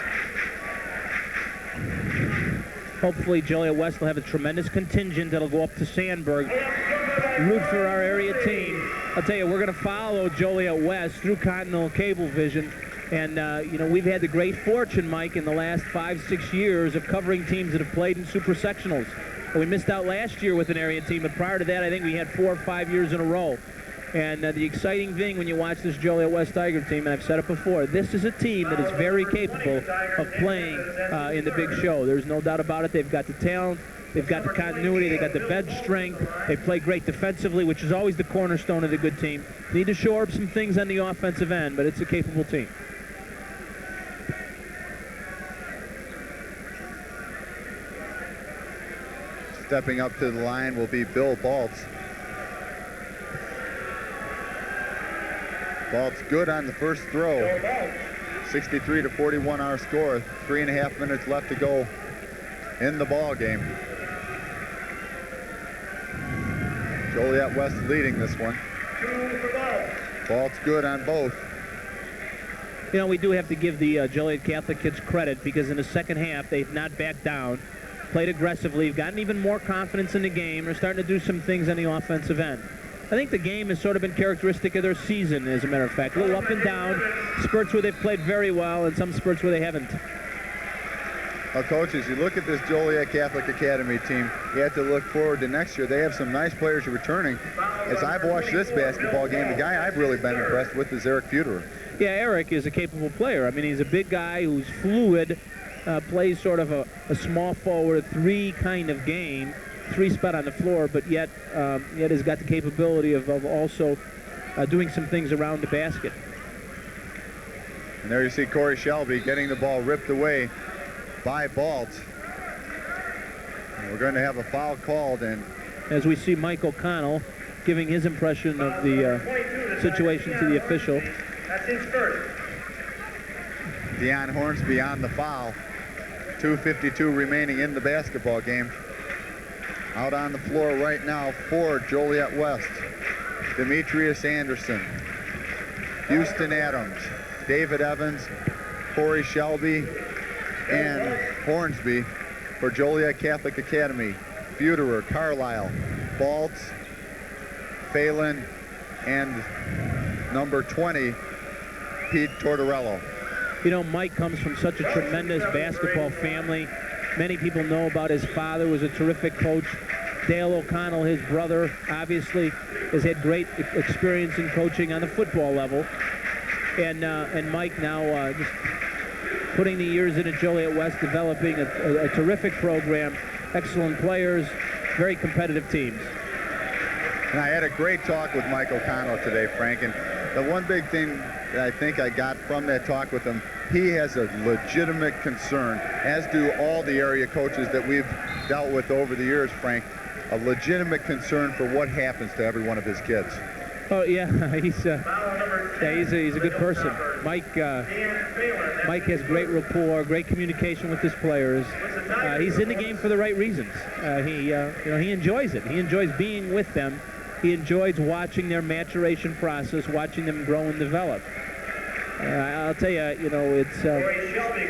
Hopefully Joliet West will have a tremendous contingent that'll go up to Sandburg, root for our area team. I'll tell you, we're going to follow Joliet West through Continental Cablevision. And, you know, we've had the great fortune, Mike, in the last 5-6 years of covering teams that have played in super sectionals. We missed out last year with an area team, but prior to that, I think we had 4 or 5 years in a row. And the exciting thing when you watch this Joliet West Tiger team, and I've said it before, this is a team that is very capable of playing in the big show. There's no doubt about it. They've got the talent. They've got the continuity. They've got the bench strength. They play great defensively, which is always the cornerstone of the good team. Need to shore up some things on the offensive end, but it's a capable team. Stepping up to the line will be Bill Baltz. Baltz good on the first throw. 63-41 our score. 3.5 minutes left to go in the ball game. Joliet West leading this one. Baltz good on both. You know, we do have to give the Joliet Catholic kids credit because in the second half, they've not backed down, played aggressively, gotten even more confidence in the game. They're starting to do some things on the offensive end. I think the game has sort of been characteristic of their season, as a matter of fact. A little up and down, spurts where they've played very well, and some spurts where they haven't. Well, Coach, as you look at this Joliet Catholic Academy team, you have to look forward to next year. They have some nice players returning. As I've watched this basketball game, the guy I've really been impressed with is Eric Futerer. Yeah, Eric is a capable player. I mean, he's a big guy who's fluid, plays sort of a small forward, three kind of game, three spot on the floor, but yet has got the capability of also doing some things around the basket. And there you see Corey Shelby getting the ball ripped away by Balt. And we're going to have a foul called, and as we see Mike O'Connell giving his impression of the situation to the official. That's his first. Deion Hornsby on the foul. 2:52 remaining in the basketball game. Out on the floor right now for Joliet West, Demetrius Anderson, Houston Adams, David Evans, Corey Shelby, and Hornsby for Joliet Catholic Academy. Futerer, Carlisle, Baltz, Phelan, and number 20, Pete Tortorello. You know, Mike comes from such a tremendous basketball family. Many people know about his father, who was a terrific coach. Dale O'Connell, his brother, obviously has had great experience in coaching on the football level. And Mike now just putting the years in at Joliet West, developing a terrific program, excellent players, very competitive teams. And I had a great talk with Mike O'Connell today, Frank, and the one big thing that I think I got from that talk with him, he has a legitimate concern, as do all the area coaches that we've dealt with over the years, Frank, a legitimate concern for what happens to every one of his kids. Oh yeah, he's a good person. Mike has great rapport, great communication with his players. He's in the game for the right reasons. He enjoys it. He enjoys being with them. He enjoys watching their maturation process, watching them grow and develop. I'll tell you,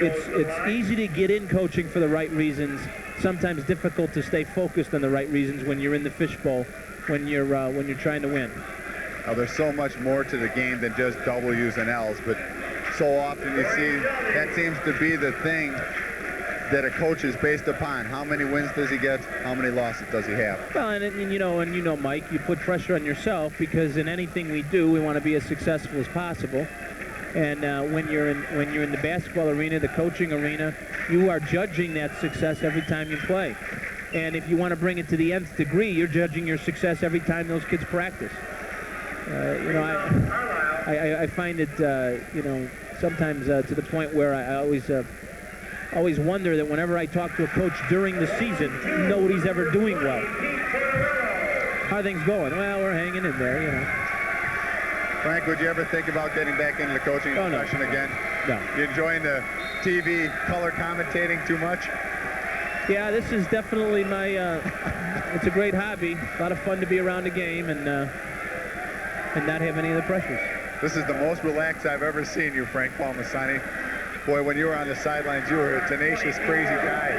it's easy to get in coaching for the right reasons. Sometimes difficult to stay focused on the right reasons when you're in the fishbowl, when you're trying to win. Now, there's so much more to the game than just W's and L's, but so often you see that seems to be the thing that a coach is based upon. How many wins does he get? How many losses does he have? Well, and you know, Mike, you put pressure on yourself because in anything we do, we want to be as successful as possible. And when you're in the basketball arena, the coaching arena, you are judging that success every time you play. And if you want to bring it to the nth degree, you're judging your success every time those kids practice. I find it, sometimes to the point where I always wonder that whenever I talk to a coach during the season, nobody's ever doing well. How are things going? Well, we're hanging in there, you know. Frank, would you ever think about getting back into the coaching profession again? No. You enjoying the TV color commentating too much? Yeah, this is definitely my, it's a great hobby. A lot of fun to be around a game and not have any of the pressures. This is the most relaxed I've ever seen you, Frank Palmasani. Boy, when you were on the sidelines, you were a tenacious, crazy guy.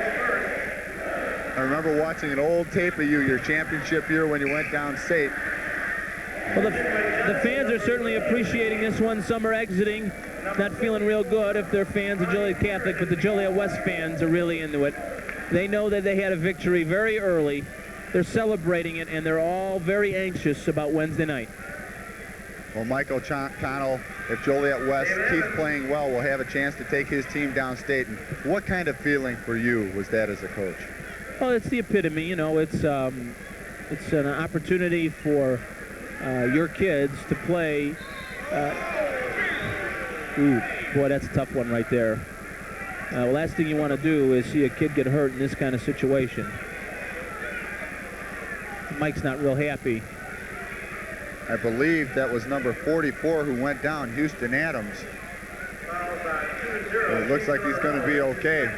I remember watching an old tape of you, your championship year when you went downstate. Well, the fans are certainly appreciating this one. Some are exiting, not feeling real good if they're fans of Joliet Catholic, but the Joliet West fans are really into it. They know that they had a victory very early. They're celebrating it, and they're all very anxious about Wednesday night. Well, Michael O'Connell, if Joliet West keeps playing well, will have a chance to take his team downstate. And what kind of feeling for you was that as a coach? Well, it's the epitome. You know, it's an opportunity for your kids to play. Ooh, boy, that's a tough one right there. The last thing you want to do is see a kid get hurt in this kind of situation. Mike's not real happy. I believe that was number 44 who went down, Houston Adams. It looks like he's going to be okay.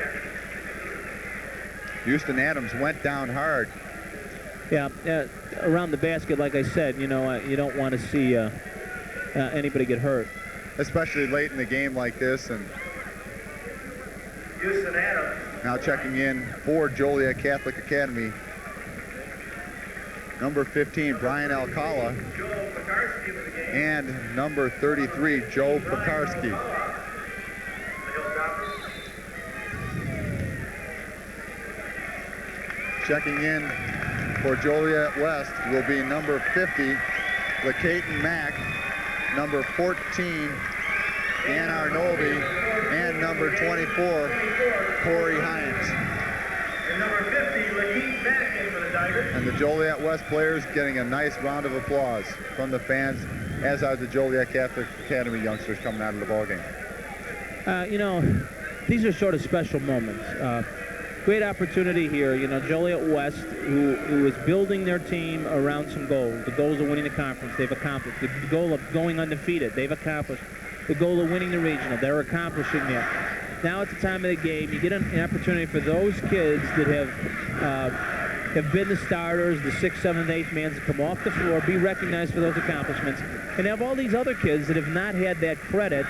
Houston Adams went down hard. Yeah, around the basket, like I said, you know, you don't want to see anybody get hurt. Especially late in the game like this. And Houston Adams. now checking in for Joliet Catholic Academy, number 15, Brian Alcala, and number 33, Joe Pekarski. Checking in for Joliet West will be number 50, LaCayton Mack, number 14, Dan Arnoldi, and number 24, Corey Hines. And number 50, LaCayton Mack in for the Tigers. And the Joliet West players getting a nice round of applause from the fans, as are the Joliet Catholic Academy youngsters coming out of the ballgame. You know, these are sort of special moments. Great opportunity here. You know, Joliet West, who is building their team around some goals. The goals of winning the conference, they've accomplished. The goal of going undefeated, they've accomplished. The goal of winning the regional, they're accomplishing that. Now at the time of the game, you get an opportunity for those kids that have been the starters, the 6th, 7th, 8th man to come off the floor, be recognized for those accomplishments, and have all these other kids that have not had that credit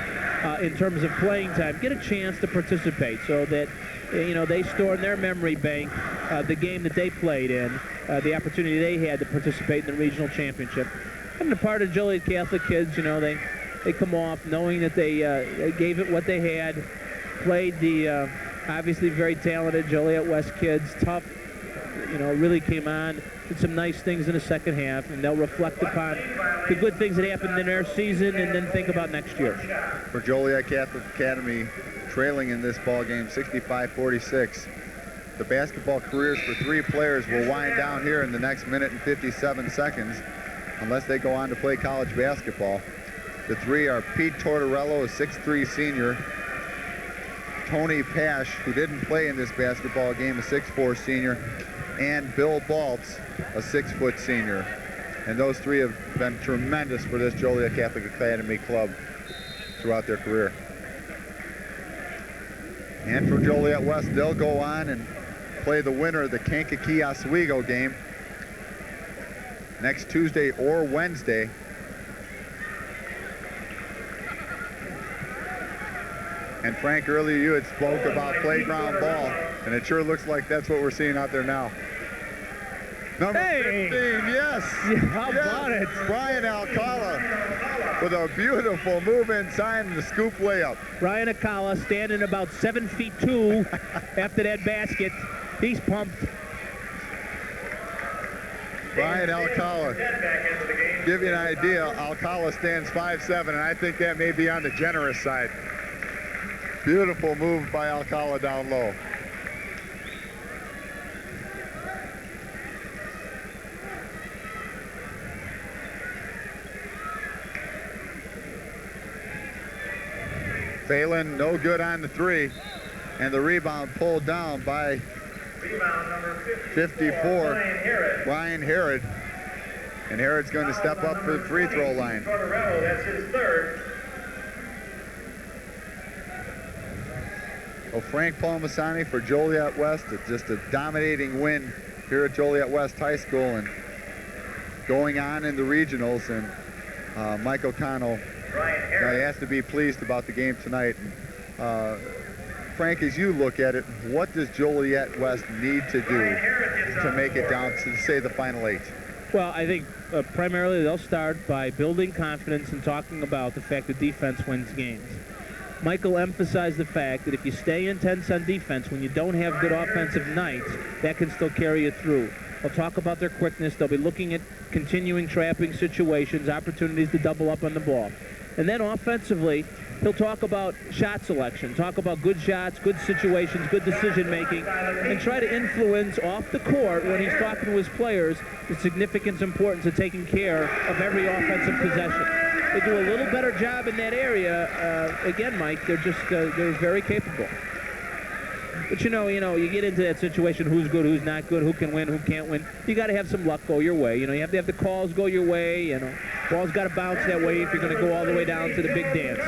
in terms of playing time get a chance to participate, so that you know, they store in their memory bank the game that they played in, the opportunity they had to participate in the regional championship. And the part of Joliet Catholic kids, you know, they come off knowing that they gave it what they had, played the obviously very talented Joliet West kids, tough, you know, really came on, did some nice things in the second half, and they'll reflect upon the good things that happened in their season and then think about next year. For Joliet Catholic Academy, trailing in this ball game 65-46. The basketball careers for 3 players will wind down here in the next minute and 57 seconds unless they go on to play college basketball. The 3 are Pete Tortorello, a 6'3" senior, Tony Pash, who didn't play in this basketball game, a 6'4" senior, and Bill Baltz, a 6-foot senior. And those 3 have been tremendous for this Joliet Catholic Academy club throughout their career. And for Joliet West, they'll go on and play the winner of the Kankakee Oswego game next Tuesday or Wednesday. And Frank, earlier you had spoke about playground ball, and it sure looks like that's what we're seeing out there now. Number 15, yes. How about it? Brian Alcala with a beautiful move inside and the scoop layup. Brian Alcala standing about 7'2" after that basket. He's pumped. Brian Alcala, give you an idea, Alcala stands 5'7", and I think that may be on the generous side. Beautiful move by Alcala down low. Phelan, no good on the 3, and the rebound pulled down by 54, Ryan Herod. And Herod's going to step up for the free throw line. That's his 3rd. Well, Frank Palmasani for Joliet West, it's just a dominating win here at Joliet West High School and going on in the regionals. And Mike O'Connell has to be pleased about the game tonight. Frank, as you look at it, what does Joliet West need to do to make it down to, say, the final 8? Well, I think primarily they'll start by building confidence and talking about the fact that defense wins games. Michael emphasized the fact that if you stay intense on defense, when you don't have good offensive nights, that can still carry you through. They'll talk about their quickness. They'll be looking at continuing trapping situations, opportunities to double up on the ball. And then offensively, he'll talk about shot selection, talk about good shots, good situations, good decision-making, and try to influence off the court when he's talking to his players the significance and importance of taking care of every offensive possession. They do a little better job in that area. Again, Mike, they're just they're very capable. But you know, you get into that situation: who's good, who's not good, who can win, who can't win. You got to have some luck go your way. You know, you have to have the calls go your way. You know, ball's got to bounce that way if you're going to go all the way down to the big dance.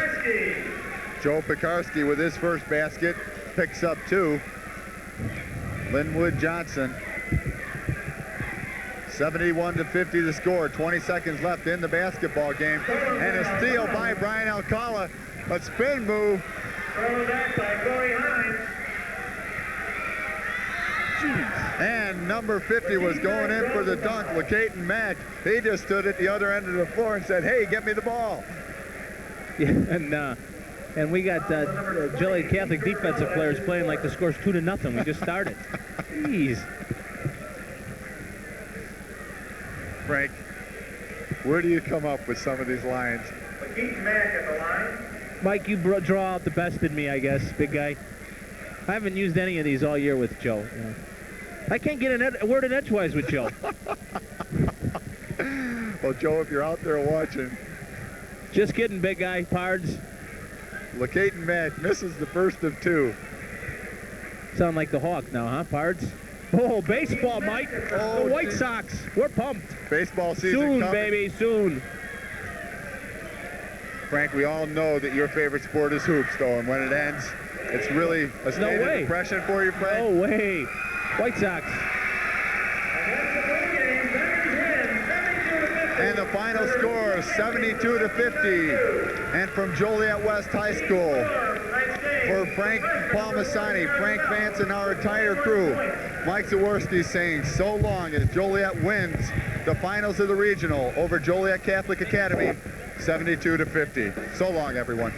Joe Pekarski with his first basket picks up 2. Linwood Johnson. 71-50 the score. 20 seconds left in the basketball game, and a steal by Brian Alcala. A spin move. Throw that by Corey Hines. And number 50 was going in for the dunk, LaCayton Mack. He just stood at the other end of the floor and said, "Hey, get me the ball." Yeah, and we got Joliet Catholic defensive players playing like the score's 2-0. We just started. Jeez. Frank, where do you come up with some of these lines? Keith Mack at the line. Mike, you draw out the best in me, I guess, big guy. I haven't used any of these all year with Joe. You know. I can't get a word in edgewise with Joe. Well, Joe, if you're out there watching. Just kidding, big guy. Pards. Caden Mack misses the first of two. Sound like the Hawk now, huh, Pards? Oh, baseball, Mike. Oh, the White Sox. We're pumped. Baseball season soon, coming. baby, soon. Frank, we all know that your favorite sport is hoops, though, and when it ends, it's really a state of depression for you, Frank. No way. White Sox. And the final score is 72-50. And from Joliet West High School, for Frank Palmasani, Frank Vance, and our entire crew, Mike Zaworski saying so long as Joliet wins the finals of the regional over Joliet Catholic Academy, 72-50. So long, everyone.